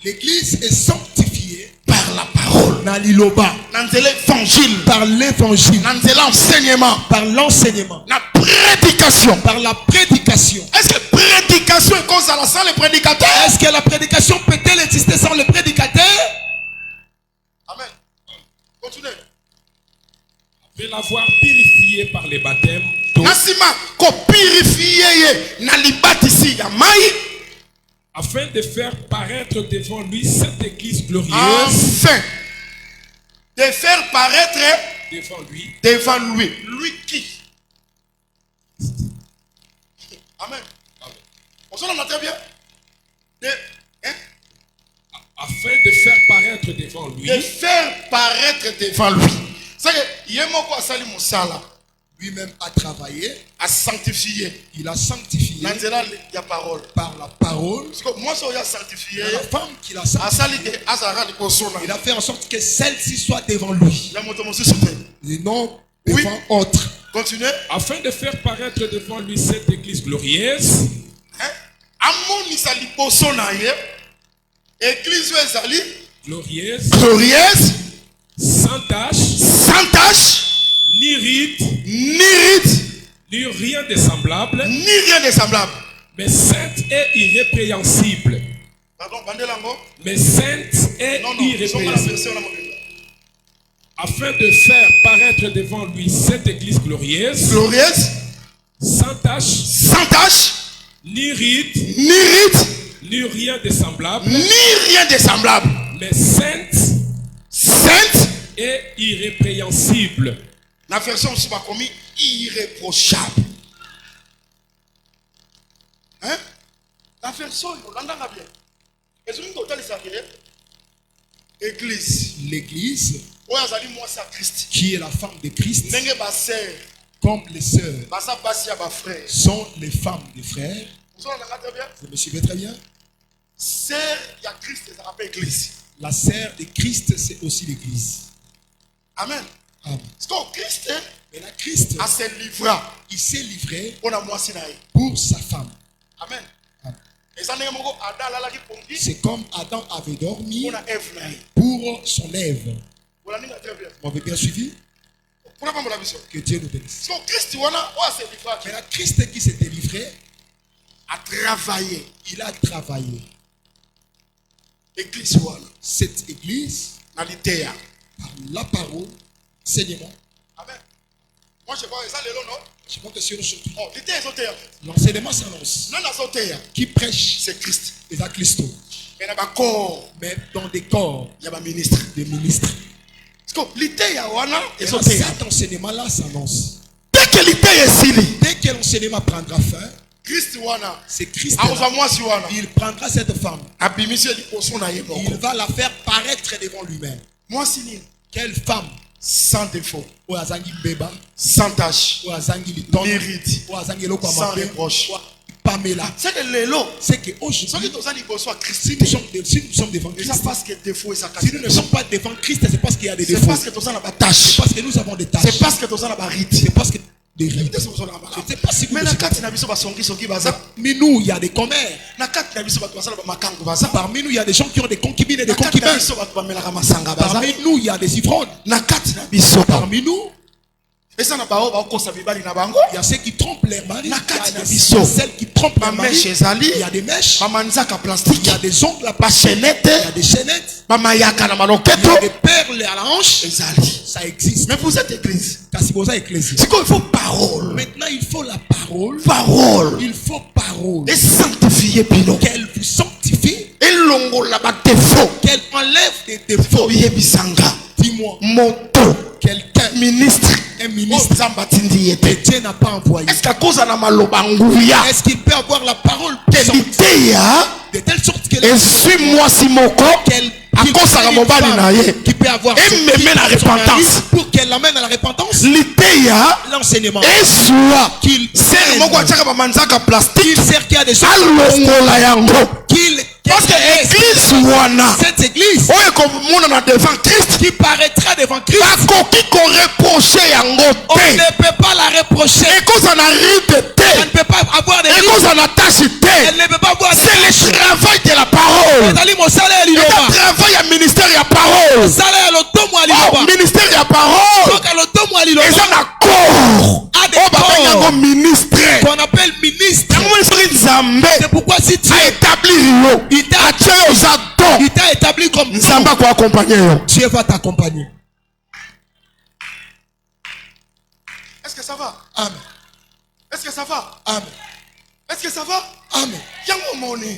L'église est sanctifiée par la parole. Dans l'évangile. Par l'évangile. Dans l'enseignement. Par l'enseignement. La prédication. Par la prédication. Est-ce que prédication est cause à la sans le prédicateur? Est-ce que la prédication peut-elle exister sans le prédicateur? Amen. Continuez. Après l'avoir purifié par les baptêmes. Afin de faire paraître devant lui cette église glorieuse. Afin de faire paraître devant lui. Devant lui. Lui qui? Amen. On s'en a très bien. Afin de faire paraître devant lui. De faire paraître devant lui. C'est que Yemoko Asali Moussala. Lui-même a travaillé, a sanctifié. Il a sanctifié parole. Par la parole. Parce que moi, je suis sanctifié. La femme qu'il a sanctifiée. Il a fait en sorte que celle-ci soit devant lui. Et non devant autre. Continuez. Afin de faire paraître devant lui cette église glorieuse. Église glorieuse. Glorieuse. Sans tache. Sans tache. Ni rite. Ni rite. Ni rien de semblable. Ni rien de semblable. Mais sainte et irrépréhensible. Pardon, Bandelango. Mais sainte et irrépréhensible. Afin de faire paraître devant lui cette église glorieuse. Glorieuse. Sans tache. Sans tache. Ni rite. Ni rite. Ni rien de semblable. Ni rien de semblable. Mais sainte. Sainte. Et irrépréhensible. La version aussi va commis irréprochable. Hein? La version, on l'entend bien. Église. L'église qui est la femme de Christ, comme les sœurs sont les femmes des frères. Vous me suivez très bien? La sœur de Christ, c'est aussi l'église. Amen. Amen. Mais la Christ il s'est livré pour sa femme. Amen. Amen. C'est comme Adam avait dormi pour son Ève. Vous m'avez bien suivi? Que Dieu nous bénisse. Mais la Christ qui s'était livré a travaillé. Il a travaillé. Cette église, par la parole, enseignement. Amen. Moi je vois ça les non. Je crois que c'est aujourd'hui. L'enseignement s'annonce. Qui prêche, c'est Christ. Et la Christo. Mais dans des corps, il y a des ministres. Cet enseignement-là s'annonce. Dès que l'enseignement prendra fin, c'est Christ. Il prendra cette femme. Il va la faire paraître devant lui-même. Quelle femme? Sans défaut, sans tache, mérite, sans reproche. C'est que aujourd'hui, si nous sommes devant Christ, si nous ne sommes pas devant Christ, c'est parce qu'il y a des défauts. C'est parce que nous avons des tâches. C'est parce que nous avons des rides. Je ne sais pas si vous parmi nous, il y a des commères. Parmi nous, il y a des gens qui ont des concubines et des concubins. Parmi nous, il y a des ivrognes. Parmi nous, il y a ceux qui trompent leur mari. Il y a celles qui trompent leur mari. Il y a des mèches. Il y a des ongles à la chaînette. Il y a des chaînettes. Il y a des perles à la hanche. Ça existe. Mais vous êtes église. Il faut parole. Maintenant, il faut la parole. Parole. Il faut parole. Et sanctifier Pino. Qu'elle vous sanctifie. Et longo là-bas défaut. Qu'elle enlève des défauts. Dis-moi. Moto. Quelqu'un. Ministre. Un ministre. Que Dieu n'a pas envoyé. Est-ce qu'il peut avoir la parole de telle sorte que suis-moi si moko qui peut avoir la repentance pour qu'elle l'amène à la repentance. L'enseignement qu'il sert qu'il y a des choses parce que cette église qui paraîtra devant Christ, on ne peut pas la reprocher. Elle ne peut pas avoir des elle ne peut pas avoir c'est le travail de la parole. Le travail à ministère et à parole. Ministère et à parole. Ils ont un corps. Qu'on appelle ministre. C'est pourquoi si tu as établi il t'a établi comme Dieu va t'accompagner. Est-ce que ça va? Amen. Est-ce que ça va? Amen. Est-ce que ça va? Amen.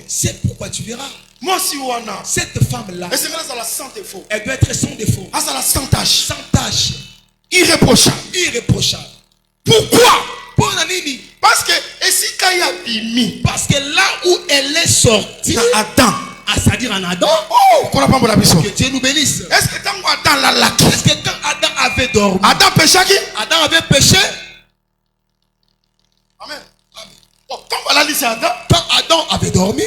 C'est pourquoi tu verras. Moi si cette femme-là, elle doit être sans défaut. Sans tâche. Sans tâche. Irréprochable. Irréprochable. Pourquoi? Pour la nini. Parce que et si Kaya Parce que là où elle est sortie, c'est-à-dire en Adam, que Dieu nous bénisse. Est-ce que quand Adam avait dormi, Adam avait péché? Amen. Quand Adam avait dormi,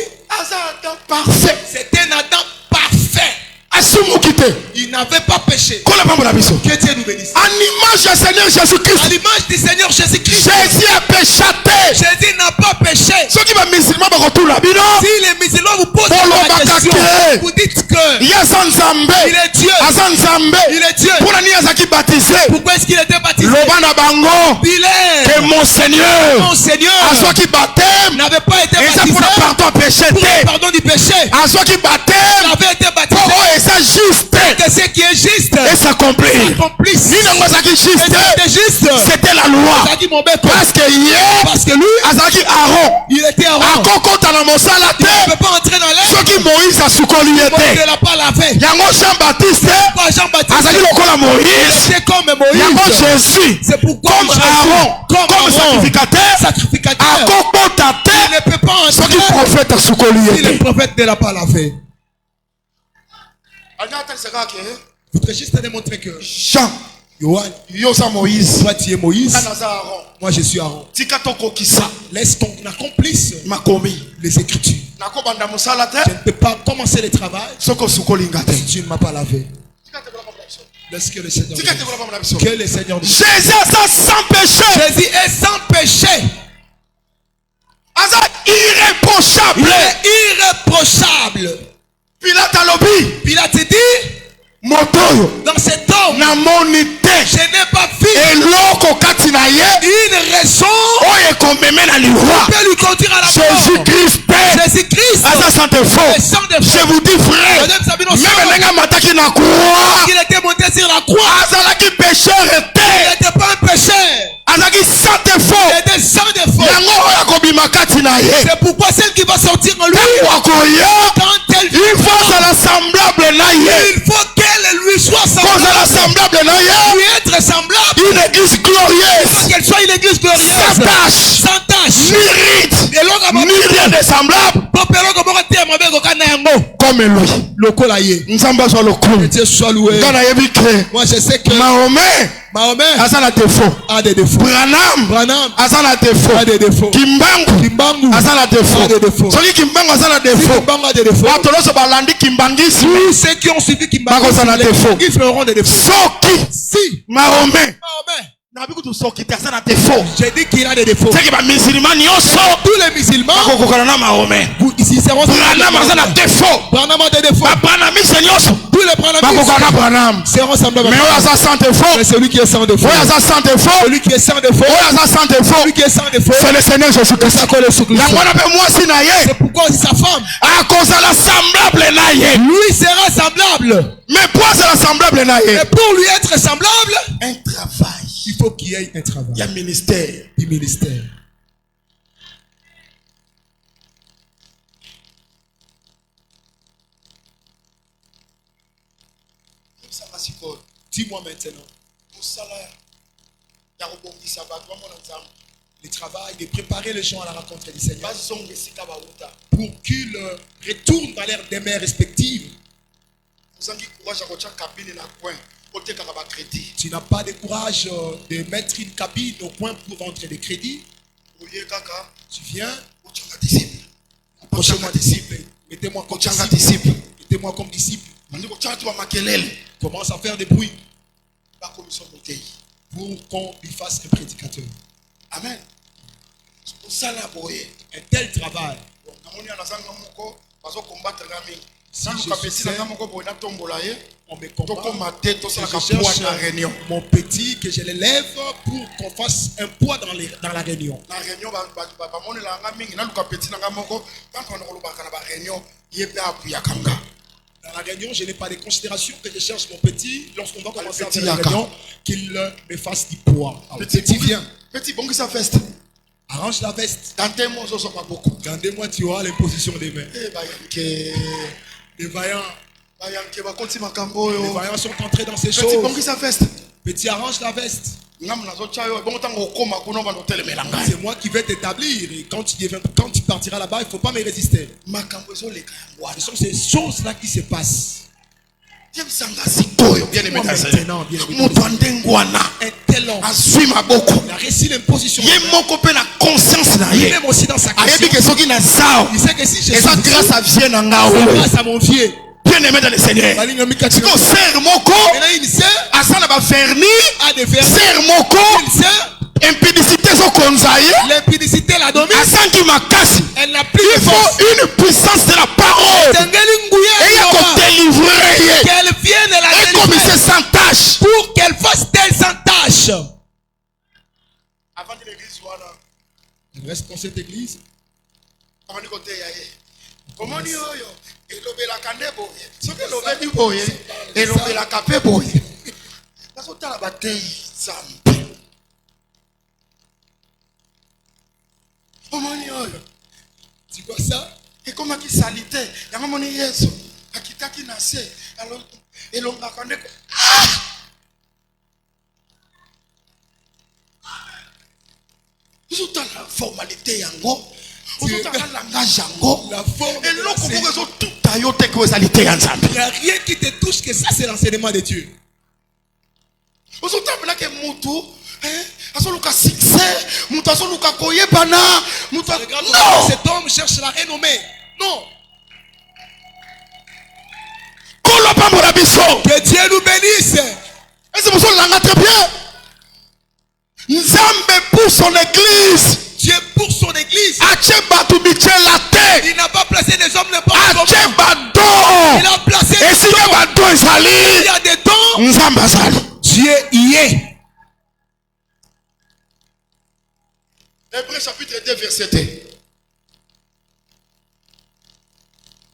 c'était un Adam parfait. Il n'avait pas péché. Que Dieu nous bénisse. À l'image du Seigneur Jésus-Christ. À l'image du Seigneur Jésus-Christ. Jésus a péché. Jésus n'a pas péché. Si les musulmans vous posent la question, vous dites que il est Dieu. Il est Dieu. Pourquoi est-ce qu'il était baptisé? Il est que mon Seigneur n'avait pas été baptisé pour le pardon du péché. Il avait été baptisé que ce qui est juste s'accomplisse. C'était la loi. Parce que lui, il était Aaron. Il ne peut pas entrer dans l'air. Il ne l'a pas lavé. Jean-Baptiste était comme Moïse. C'est pourquoi comme sacrificateur, il ne peut pas entrer si le prophète ne l'a pas lavé. Votre juste à démontrer que Jean, Moïse, toi tu es Moïse, moi je suis Aaron. Laisse qu'on accomplisse les Écritures. Je ne peux pas commencer le travail si tu ne m'as pas lavé. Laisse que le Seigneur que le Seigneur Jésus est sans péché. Jésus est sans péché. Irréprochable. Il est irréprochable. Pilate dit dans cet homme, je n'ai pas vu une raison qui peut lui conduire à la mort. Jésus-Christ, sans défaut. Je vous dis, frère, même il était monté sur la croix. il n'était pas un pécheur. Il était sans défaut. C'est pourquoi celle qui va sortir en lui, quand elle il faut qu'elle lui soit semblable. Lui être semblable. Une église glorieuse. Qu'elle soit une église glorieuse. Sans tâche. Ni rite. Ni rien de semblable. Comme lui. Dieu soit loué. Moi je sais que Mahomet a des défauts. Branham a des défauts. Kimbangu a des défauts. Celui Kimbangu a des défauts. Tous ceux qui ont suivi Kimbangu, ils feront des défauts. Si Mahomet j'ai dit qu'il a des défauts. Tous les musulmans ici seront des défauts. Branham a des défauts. Tous les Branham seront semblables. Mais celui qui est sans défaut. Celui qui est sans défaut. Celui qui est sans défaut. C'est le Seigneur Jésus-Christ. C'est pourquoi aussi sa femme. Lui sera semblable. Mais pour sera semblable, et pour lui être semblable, un travail. Il faut qu'il y ait un travail. Il y a un ministère. Du ministère. Dis-moi maintenant. Le travail de préparer les gens à la rencontre du Seigneur pour qu'ils retournent dans leurs demeures respectives. Tu n'as pas de courage de mettre une cabine au coin pour vendre des crédits. Tu viens, approchez-moi disciple, mettez-moi comme disciple. Mettez-moi comme disciple. Commence à faire des bruits pour qu'on lui fasse un prédicateur. Amen. Un tel travail. Si je sais, on me combat, je cherche mon petit que je l'élève pour qu'on fasse un poids dans la réunion. Dans la réunion, je n'ai pas de considération que je cherche mon petit lorsqu'on va commencer à faire la réunion, qu'il me fasse du poids. Petit viens. Petit bon que ça feste. Arrange la veste. Gardez-moi, tu auras l'imposition des mains. Les vaillants sont entrés dans ces choses. Petit bon que ça feste. Mais tu arranges la veste. C'est moi qui vais t'établir. Et quand tu partiras là-bas, il ne faut pas me résister. Ce sont ces choses-là qui se passent. Bien-aimé, un tel homme, il a reçu l'imposition. Il est même aussi dans sa conscience. Il sait que si je suis grâce à mon vieux. Bien-aimé dans le Seigneur. C'est comme serre moko. Asana ba verni. Serre moko. Impudicité so konzaye. L'impudicité la domine. Asanki makasi. Elle n'a plus de force. Il faut une puissance de la parole. Et il faut délivrer. Qu'elle vienne la délivrer. Et comme c'est sans tâche. Pour qu'elle fasse telle sans tâche. Avant de l'église voilà. Il reste dans cette église. Comment côté yaye. Comment ni oyo. Elobela kandebo. Soke lobeli boye. Elobela kape boye. Naso tala batei zambe. Comment ni oyo. Tu vois ça? Et comment qui salite. Yanga moni yeso. Akitaki nase. Alors elonga kandeko. Tout la formalité yango. La forme. Il n'y a rien qui te touche que ça, c'est l'enseignement de Dieu. Non. Cet homme cherche la renommée. Non. Que Dieu nous bénisse. Et c'est pour ça que très bien. Nzambe pour son église. Dieu pour son église. Il n'a pas placé des hommes n'importe comment. Il a placé des dons. Il y a des dons. Dieu y est. Hébreux chapitre 2 verset 2.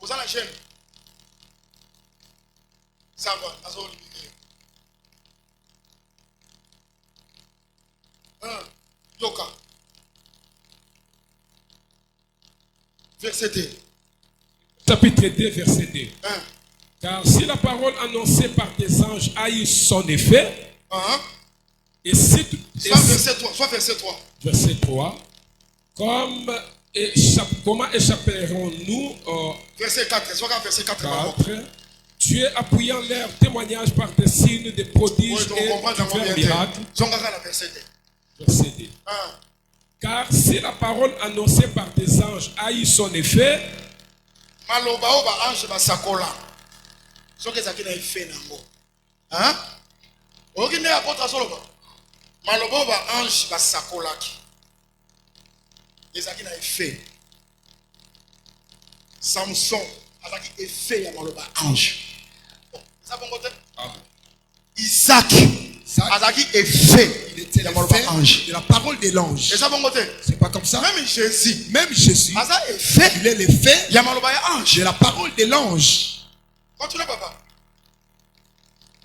Vous avez la chaîne. Ça va. Yoka. Verset 2. Chapitre 2, verset 2. Car si la parole annoncée par des anges a eu son effet, et si verset 3, soit verset 3. Verset 3. Comment échapperons-nous verset 4, soit verset 4. Dieu appuyant leur témoignage par des signes, des prodiges et divers miracles. Verset 2. Car si la parole annoncée par des anges a eu son effet, Samson a effet ange. Isaac a effet de la parole de l'ange. C'est pas comme ça. Même Jésus, il est l'effet de la parole de l'ange. Continue, papa.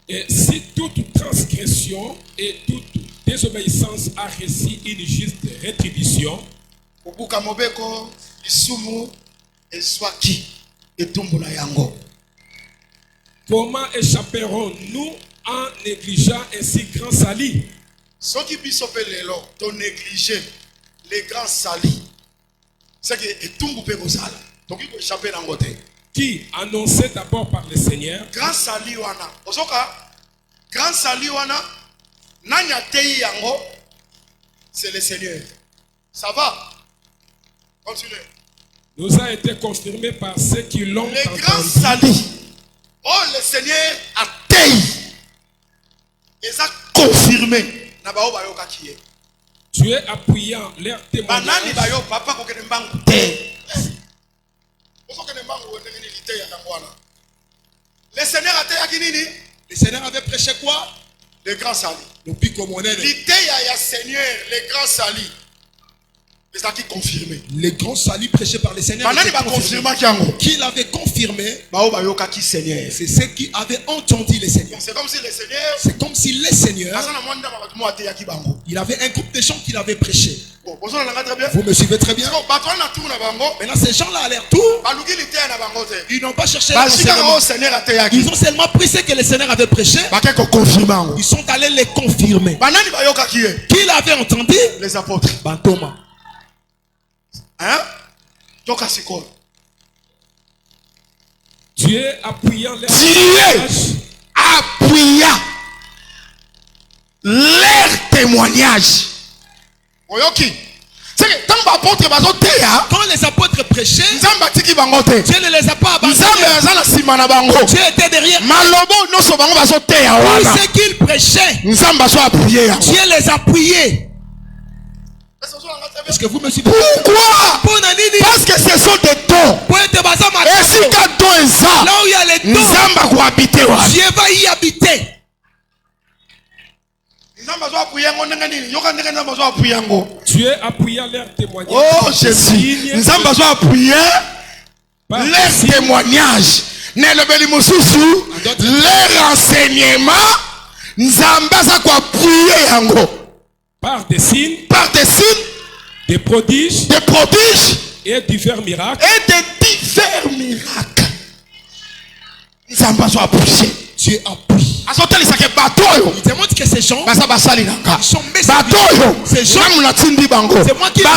Et si toute transgression et toute désobéissance a reçu une juste rétribution, comment échapperons-nous en négligeant ainsi grand salut? Ceux qui puissent négliger les grands salis, c'est que tout peut vous aller. Donc il faut échapper dans côté. Qui annonçait d'abord par le Seigneur. Grand salut wana. Osoka grand salut wana. Nanya tei yango. C'est le Seigneur. Ça va? Continuez. Nous a été confirmé par ceux qui l'ont entendu. Le grand salut. Oh, le Seigneur a tei. Et ça confirmé. Dieu appuyant leur témoignage. Le Seigneur a le Seigneur avait prêché quoi? Le grand salut. Depuis comme on est. Le Seigneur, le grand salut. C'est ça qui confirmé. Le grand salut prêché par le Seigneur. Qui l'avait confirmé? C'est ceux qui avaient entendu le Seigneur. C'est comme si le Seigneur. C'est comme si le Seigneur. Il avait un groupe de gens qui l'avaient prêché. Vous me suivez très bien. Maintenant, ces gens-là, à leur tour, ils n'ont pas cherché l'enseignement. Ils ont seulement pris ce que le Seigneur avait prêché. Ils sont allés les confirmer. Qui l'avait entendu? Les apôtres. Thomas. Hein? Dieu appuyant leur témoignage. Quand les apôtres prêchaient, Dieu ne les a pas abandonnés. Dieu était derrière. Tout ce qu'ils prêchaient, Dieu les appuyait. Est-ce que vous me suivez? Pourquoi? Parce que ce sont des dons. Et si quand don est ça, là où il y a les dons, Dieu va y habiter. Dieu appuyant leur témoignage. Oh Jésus, nous avons appuyé leur témoignage. Leur enseignement, nous avons appuyé par des signes, des prodiges, et divers miracles. Nous avons appuyé. Dieu appuie. Il démontre que ces gens, ils sont messagers. Ces gens, c'est moi qui les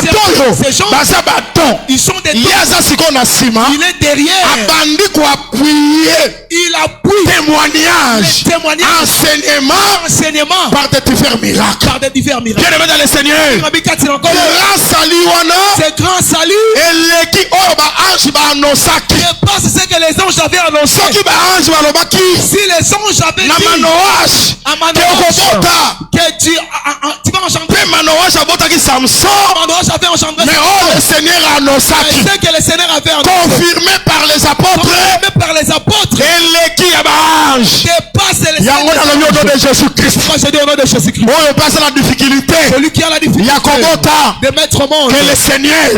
ces gens, ils sont des dons. Il est derrière. Il appuie témoignage, enseignement par des divers miracles. Bien aimé dans le Seigneur, c'est grand salut. Dépasse ce que les anges avaient annoncé. Si les anges avaient dit que tu vas engendrer Manoach avait engendré, mais le Seigneur a annoncé, c'est que le Seigneur avait annoncé, confirmé par les apôtres, dépasse les anges. Au nom de Jésus-Christ. Moi je passe la difficulté. Celui qui a la difficulté de mettre au monde que le Seigneur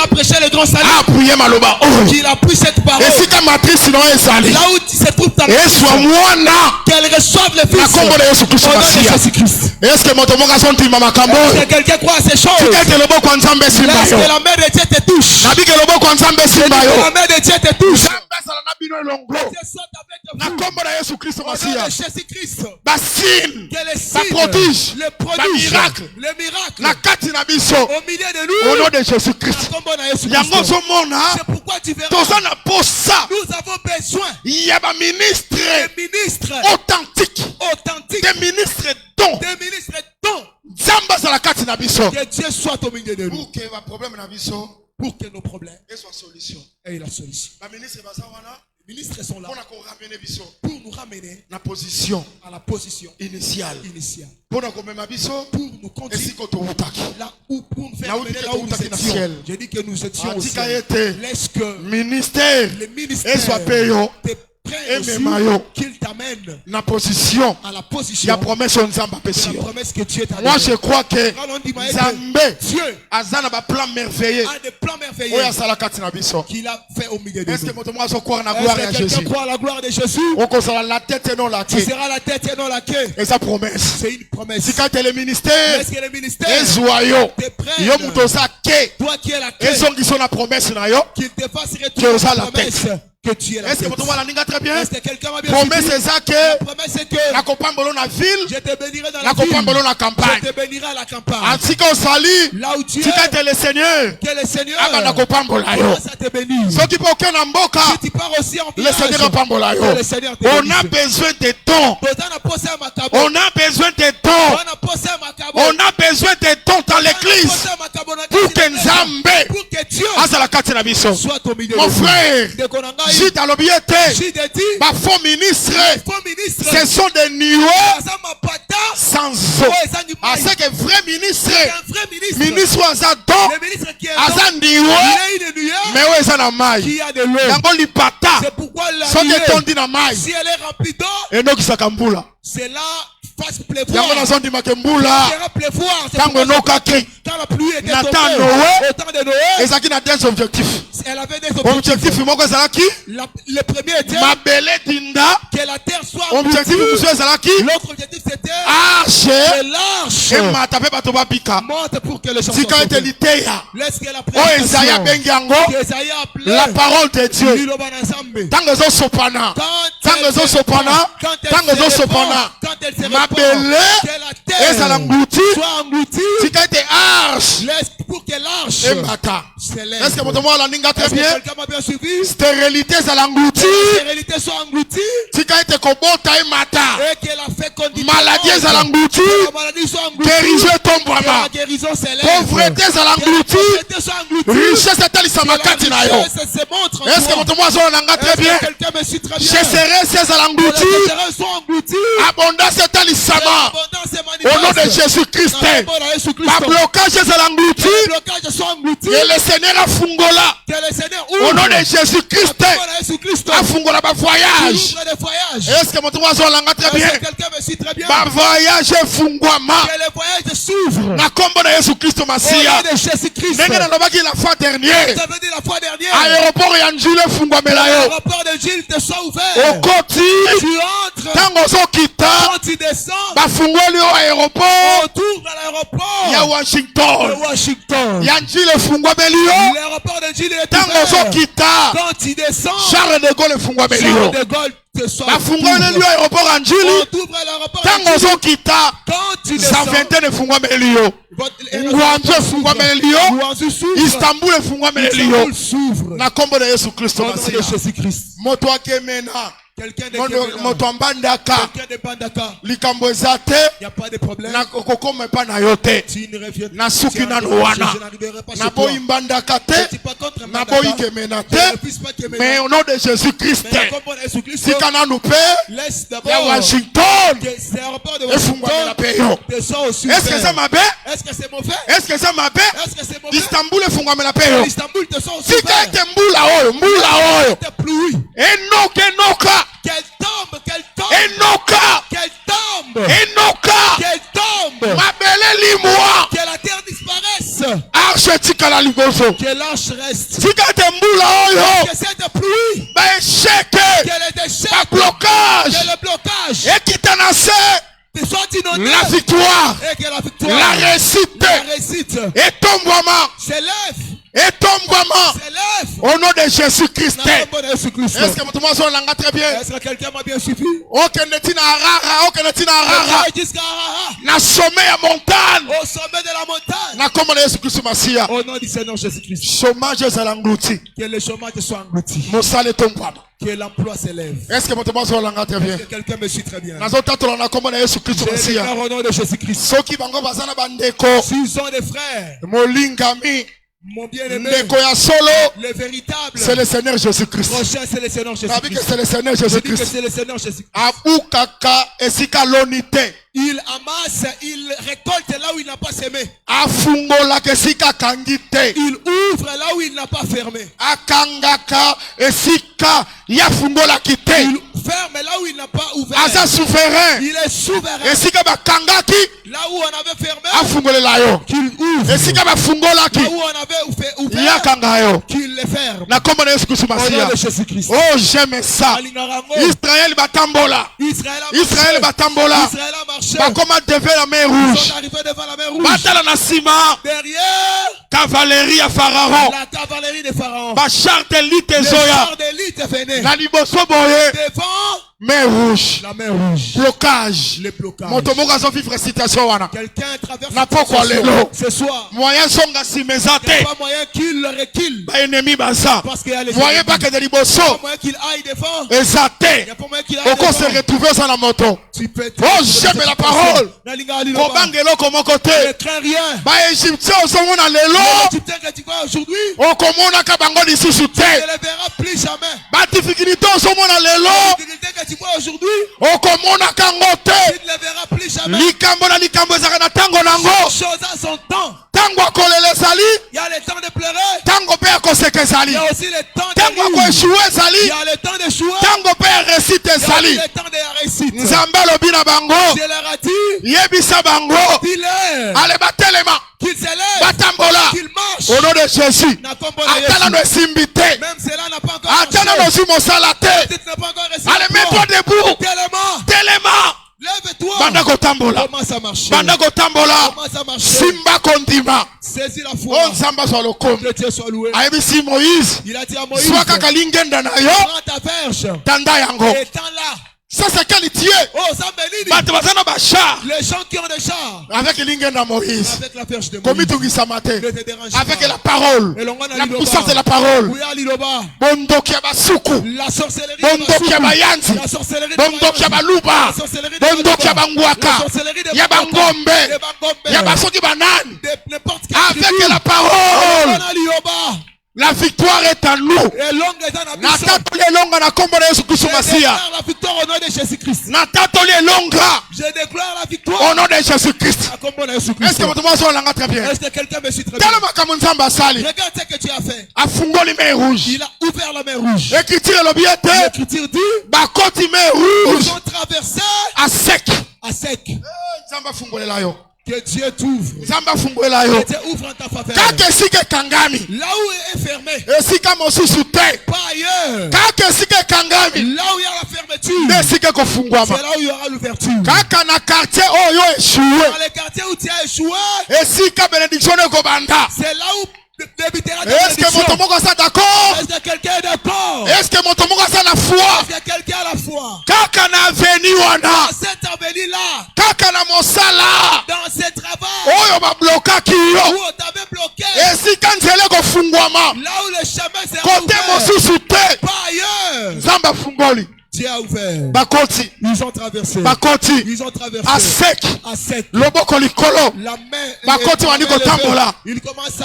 a prêché le grand salut, a appuyé Maloba. Qu'il appuie cette parole. Et si ta matrice non est salée, là où tu se trouves ta matrice, qu'elle reçoive le Fils au nom de Jésus-Christ. Est-ce que mon tomoka sont tima makambo? Est-ce que quelqu'un croit à ces choses? Est-ce que la main de Dieu te touche? Est-ce que la main de Dieu te touche? Na kombo na Yesu Kristo Masia. Jésus-Christ. Basim. Ba prodige. Le prodige. Le miracle. Na kati na biso. Au milieu de nous. Au nom de Jésus-Christ. Yango zomona. C'est pourquoi tu verras. Tozana posa. Nous avons besoin. Il y a ba ministre. Des ministres. Authentiques. Des ministres dons. Des ministres dons. Zamba za la kati na biso. Que Dieu soit au milieu de nous. Pour que va problème na biso. Pour que nos problèmes. Et soit solution. Et la solution. Ba ministre basawana. Les ministres sont là pour nous ramener à la position initiale. Pour nous conduire là où pour nous faire amener là où nous étions. J'ai dit que nous étions au ciel. Laisse que les ministères qu'il t'amène à la position il y a promesse que Dieu t'a donnée. Moi je crois que Dieu a des plans merveilleux qu'il a fait au milieu de nous. Est-ce que quelqu'un croit à la gloire de Jésus? Tu seras la tête et non la queue. Et sa promesse, c'est une promesse. Si quand les ministères est-ce que les ministères te prennent, toi qui es la queue, qu'il te fasse retourner la promesse que tu es la tête. Est-ce que quelqu'un m'a bien promesse c'est que la compagnie la ville, je te bénirai dans la ville, la campagne. Je te bénirai à la campagne. Ainsi qu'on salue, là où tu es, le Seigneur, que le Seigneur ça te bénisse. Ceux qui peuvent aucun amboka, si tu pars aussi en le Seigneur on a besoin de dons. On a besoin de dons. On a besoin de dons dans l'église pour que Nzambe soit au milieu de mon frère. Jide ma faux ministre, ce sont des nuées sans eau. À ce que vrai ministre, ministre à don, à niwe, mais où est-ce qui a de l'eau? C'est pourquoi la nuée, si elle est remplie d'eau, c'est là fasse pleuvoir. Quand la pluie était tombée, au temps de Noé, elle avait des objectifs. Le premier était que la terre soit. L'autre objectif c'était arche monte pour que les gens laisse qu'elle la parole de Dieu. Tant que vous sopana, tant que vous sopana, tant que vous sopana, ma belle est à l'englouti, si tu es arche, pour que l'arche est-ce que vous avez très bien? Stérilité à l'englouti, si tu es kobota et mata, maladie à l'englouti, guérison tombe vraiment, pauvreté à l'englouti, richesse est à l'issamakati na yo. Est-ce que votre moison l'a très bien? Je serai ces à l'englouti, abondance est à l'issama, au nom de Jésus-Christ. Ma blocage est à l'englouti, et le Seigneur a fungola, au nom de Jésus-Christ, a fungola ma voyage. Est-ce que votre moison l'a très bien? Ma voyage est fungwama, na kombo na Jésus-Christ Masia. N'est-ce la fois dernière, aéroport Yanjile fungwamela yo. Okoti, tango so kita, ba fungoli au aéroport, ya Washington, Yanjile fungwameli yo. Tango so kita, Charles de Gaulle fungwameli yo. La fungwameli yo aéroport Yanjile, tango so kita, 121 fungwameli yo. Ngwanzo fungwameli yo, Istanbul fungwameli yo. Na kombo na Yesu Kristo Masia. Moto akemena. Moto mbandaka. Likambo ezate. Na kokoma pa na yote. Na suki na wana. Na boyi mbandaka te. Na boyi kemena te. Mais au nom de Jésus Christ. Si kana nous paie. Ya Washington. Et fungwamela pe yo. Est-ce que ça m'a bé? Est-ce que c'est mauvais? Est-ce que ça m'a bé? Est-ce que c'est mauvais? Istanbul fungwamela pe yo. Istanbul te sent si ka ete mbula oyo. Enoka. Qu'elle tombe. Enoka. Qu'elle tombe. Mabele limwa. Que la terre disparaisse. Arche tikala liboso. Que l'arche reste. Si ka ete mbula oyo. Que cette pluie. Ba échec. Qu'elle est échec. Ba blocage. Que le blocage. Et qui t'anase. La victoire. Et que la victoire. La réussite. Et tombe vraiment. S'élève. Et tombe vraiment. Au nom de Jésus-Christ. Est-ce que votre moison l'a très bien? Est-ce que quelqu'un m'a bien suffi? Aucun netina rara. Na sommet à montagne. Au sommet de la montagne. Na comme Jésus-Christ Masia. Au nom du Seigneur Jésus-Christ. Chômage est l'englouti. Que le chômage soit englouti. Mon salaire tombe vraiment. Que l'emploi s'élève. Est-ce que votre moison l'a très bien? Est-ce que quelqu'un me suit très bien? Na zota tolona comme Jésus-Christ Masia. Au nom de Jésus-Christ. Ceux qui bango bazana bandeko. S'ils sont des frères. Molingami. Mon bien-aimé, le véritable, c'est le Seigneur Jésus-Christ. Prochain, c'est le Seigneur Jésus-Christ. C'est le Seigneur Jésus-Christ. C'est le Seigneur Jésus-Christ. Abukaka esika lonite. Il amasse, il récolte là où il n'a pas semé. Afungola kesika kangite. Il ouvre là où il n'a pas fermé. Akangaka esika yafungola kite. Il ferme là où il n'a pas ouvert. Asa souverain. Il est souverain. Esika bakangaki. Là où on avait fermé. Afungolela yo. Qu'il ouvre. Esika bafungola ki. Là où on avait ouvert. Yakangayo. Qu'il les ferme. Na kombo na Yesu Kristo Masia. Au nom de Jésus-Christ. Oh, j'aime ça. Israël batambola. Israël batambola. Israël a marché. Bakoma devant la mer rouge. Ils sont arrivés devant la mer rouge. Batala na sima. Derrière. Cavalerie à Pharaon. La cavalerie de Pharaon. Bachar d'élite Zoya. Le char d'élite venait. La liboso boye. Devant. Mer rouge. La mer rouge. Blocage. Les blocages. Motomoka zo vivre citation wana. Quelqu'un traverse. Na poko lelo. Ce soir. Moyen songa si mezate. Il n'y a pas moyen qu'il recule. Ba ennemi basa. Parce qu'il y a les moyen pas que de liboso. Il n'y a pas moyen qu'il aille devant. Ezate. Il n'y a pas moyen qu'il aille devant. Oko se retrouver sur la moto. Tu peux. Oh, j'aime la parole. Kobangelo komo côté. Ne crains rien. Ba Égyptien osomona lelo. L'Égyptien que tu vois aujourd'hui. Okomona kabango lisusu te. Tu ne le verras plus jamais. Ba difficulté osomona lelo. La difficulté que tu vois aujourd'hui. Okomona kango te. Tu ne le verras plus jamais. Likambo na likambo ezaka na tango nango. Chose à son temps. Tango akolela ezali. Il y a le temps de pleurer. Tango pe akoseka ezali. Il y a aussi le temps de tango akoeshuwe ezali. Il y a le temps d'échouer. Tango pe réussite ezali. Il y a le temps de réussite. Nzambe alobi na bango. Je leur ai dit. Yebisa bango. Dis-leur. Ale batelema. Qu'il s'élève. Batambola. Qu'il marche. Au nom de Jésus. Atala no esimbi te. Même cela n'a pas encore marché. Atala no si mosala te. N'a pas encore réussi. Allez, mets-toi debout. Tellement. Tellement. Lève-toi. Commence à marcher. Simba kondima. Saisis la foi. Que Dieu soit loué. Moïse. Il a dit à Moïse, Prends ta verge. Et tends-la. Ça c'est quel Dieu? Oh, ça me dit. Les gens qui ont des chars. Avec Moïse. Avec la verge de Moïse. Avec la parole. La puissance de la parole. La sorcellerie. La sorcellerie. Avec la parole. La victoire est à nous. La victoire au nom de Jésus-Christ. Je déclare la victoire au nom de Jésus-Christ. Est-ce que votre voix est très bien? Est-ce que quelqu'un me suit très bien? Regarde ce que tu as fait. Il a ouvert la mer rouge. L'écriture dit ils ont traversé à sec. Que Dieu t'ouvre. Que Dieu ouvre en ta faveur. Là où est fermé. Pas ailleurs. Là où il y a la fermeture. C'est là où il y aura l'ouverture. Dans les quartiers où tu as échoué. C'est là où débutera ta bénédiction. Est-ce que quelqu'un est d'accord? Est-ce que mon tomo a la foi? Est-ce que quelqu'un a la foi? Dans cette avenue là. Dans ces travaux. Où on t'avait bloqué. Là où le chemin s'est ouvert. Pas ailleurs. Dieu a ouvert. Ils ont traversé. Ils ont traversé. À sec. La main. Ils commencent à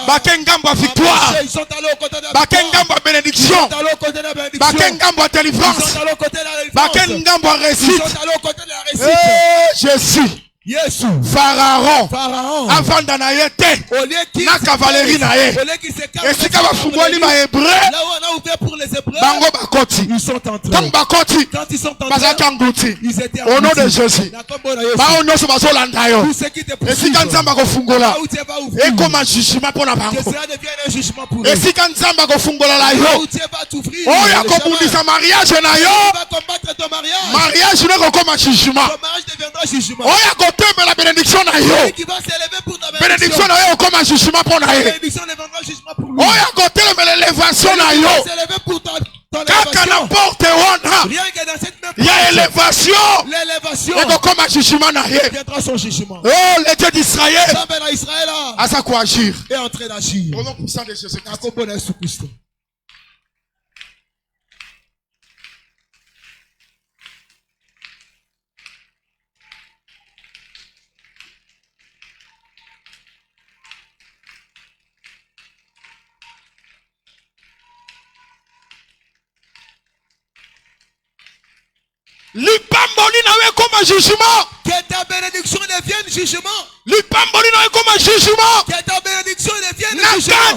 victoire. Ils sont allés au côté de la victoire. Bénédiction. Ils sont allés au côté de la bénédiction. Délivrance. Ils sont allés au côté de la délivrance. Ils sont allés au côté de la réussite. Jésus. Pharaon. Avant d'en aller, na cavalerie na ye. Et si kaba fungoli ma hébreu. Là où on a ouvert pour les hébreux. Bango bakoti. Ils sont entrés. Quand ils sont entrés. Ils étaient au nom de Jésus. Ba ono so baso landa yo. Tout ce qui te poursuit. Et si quand nzamba ko fungola. Là où tu vas ouvrir. Et comme un jugement pour la banque. Que cela devienne un jugement pour eux. Et si quand nzamba ko fungola la yo. Là où tu vas t'ouvrir. Oh ya ko bundisa mariage na yo. Tu vas combattre ton mariage. Mariage ne ko comme un jugement. Ton mariage deviendra jugement. Oh ya ko mais la bénédiction na yo. Qui va s'élever pour ta bénédiction na yo comme un jugement pour na yo. Bénédiction deviendra jugement pour lui. Oh ya ko mais l'élévation na yo. S'élever pour ton rien que dans cette même il y a élévation. L'élévation. Et comme un jugement na yo. Viendra son jugement. Oh le Dieu d'Israël. Israël à sa quoi agir. Et en train d'agir. Au nom puissant de Jésus-Christ. Lipamboli na comme un jugement. Que ta bénédiction devienne jugement. Lipamboli na comme un jugement. Que ta bénédiction devienne jugement.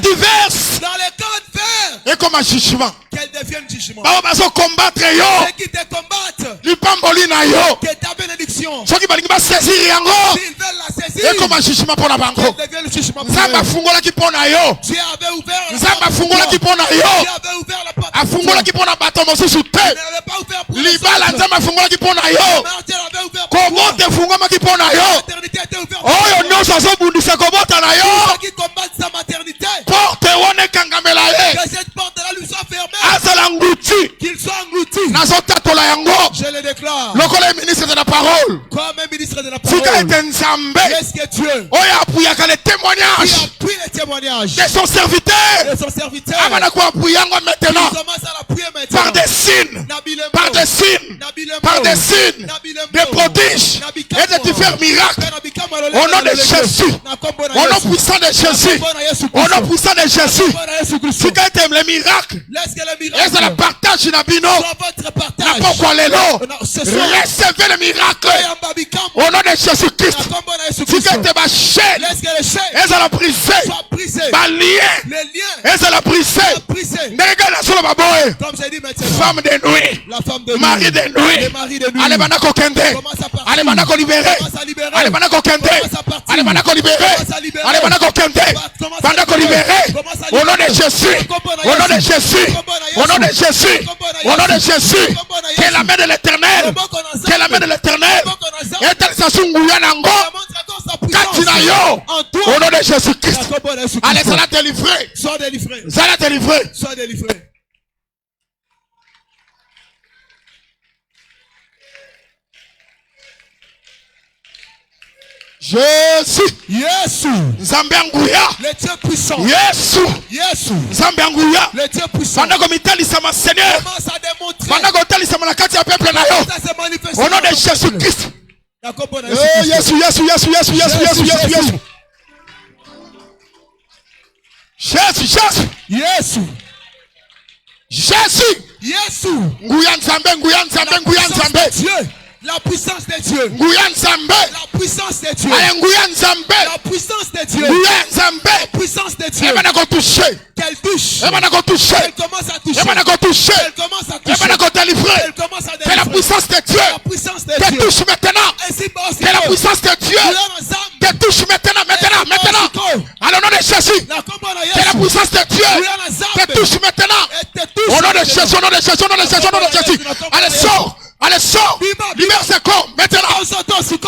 Dans les cas divers. Et comme un jugement. Qu'elle devienne jugement. Combattre yo. Ceux qui te combattent. Lipamboli na yo. Que ta bénédiction. Ceux qui veulent saisir yango. S'ils veulent la saisir. Et comme un jugement pour la banque. Qu'elle devienne le jugement pour Zamba fungola ki pona yo. Dieu avait ouvert la porte. Zamba fungola ki pona yo. Dieu avait ouvert la porte. Afungola ki pona bato mosusu te. Il n'avait pas ouvert pour Libala Zamba fungola ki pona yo. Comment te fungama ki pona yo. Oh yo nyonso azobundisa kobota na yo. Ceux qui combattent sa maternité. Porte wone kangamela ye. Que cette porte-là lui soit fermée. Azala ngouti. Qu'il soit englouti. Nazotatola yango. Je le déclare. Lokola ministre de la parole. Comme un ministre de la parole. Sika ete nzambe. Est-ce que Dieu. Oya apuyaka les témoignages. Il appuie les témoignages. De son serviteur. De son serviteur. Amana ko apuyango maintenant. Il commence à l'appuyer maintenant. Par des signes. Par des signes. Par des signes. Des prodiges. Et de différents miracles. Au nom de Jésus. Au nom puissant de Jésus. Au nom puissant de Jésus. Sika ete les miracles. Et c'est le partage nabino. Pourquoi les lots? Recevez le miracle. Au nom de Jésus-Christ. Si que ma chaîne, elles ont brisé. Ma lien, elles ont brisé. Comme j'ai dit maintenant. Femme de nuit. Mari de nuit. Allez, manako kende. Allez, manako libéré. Allez, manako kende. Allez, manako libéré. Allez, manako kende. Manako libéré. Au nom de Jésus. Au nom de Jésus. Au nom de Jésus. Au nom de Jésus. Que la main de l'Éternel. Que la main de l'Éternel Au nom de Jésus-Christ. Allez, ça l'a délivré. Sois délivré. Ça l'a délivré. Sois délivré. Jésus. Yesu. Zambia. Le Dieu puissant. Yesu. Yesu. Zambia. Le Dieu puissant. Pendant que mitali sama Seigneur. Commence à démontrer. Pendant que mitali sama la kati ya peuple na yo. Au nom de Jésus-Christ. Yesu. Yesu. Jésus. Yesu. Nguya Nzambe. Dieu. La puissance de Dieu. Nguya Nzambe. La puissance de Dieu. Nguya Nzambe. La puissance de Dieu. Nguya Nzambe. La puissance de Dieu. Elle va toucher. Qu'elle touche. Elle va toucher. Elle commence à toucher. Elle va toucher. Elle commence à Elle toucher. va délivrer. Elle commence à C'est délivrer. la puissance de Dieu. La puissance de Te Dieu. touche maintenant. C'est la puissance de Dieu. Te touche maintenant. À l'honneur de Jésus. C'est la puissance de Dieu. Te touche maintenant. Au nom de Jésus, au nom de Jésus, au nom de Jésus, au nom de Jésus. Allez, sors. Allez, sors. Libère ce corps maintenant.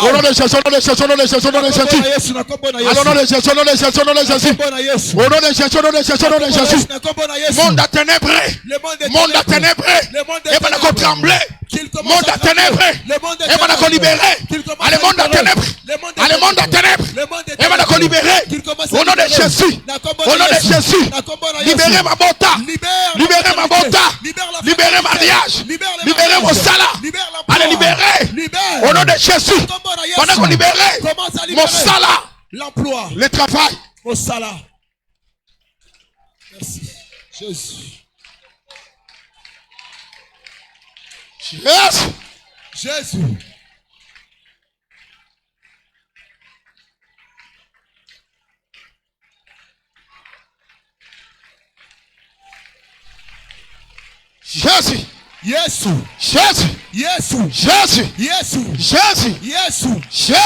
Au nom de Jésus, au nom de Jésus, au nom de Jésus, au nom de Jésus. Au nom de Jésus, au nom de Jésus, au nom de Jésus. Au nom de Jésus, au nom de Jésus, au nom de Jésus. Monde à ténèbres. Monde à ténèbres. Et va nous trembler. Monde à ténèbres. Et va nous libérer. Allez, monde à ténèbres. Allez, monde à ténèbres. Et va nous libérer. Au nom de Jésus. Au nom de Jésus. Libérez ma bota. Libérez ma bota. Libérez mariage. Libérez mon salaire. Allez, libérer. Au nom de Jésus. Pendant qu'on libère mon salaire. L'emploi. Le travail. Mon salaire. Merci. Jésus. Jésus. Jésus. Jésus. Yesu. Jésus. Yesu. Jésus. Yesu. Jésus. Yesu. Jésus.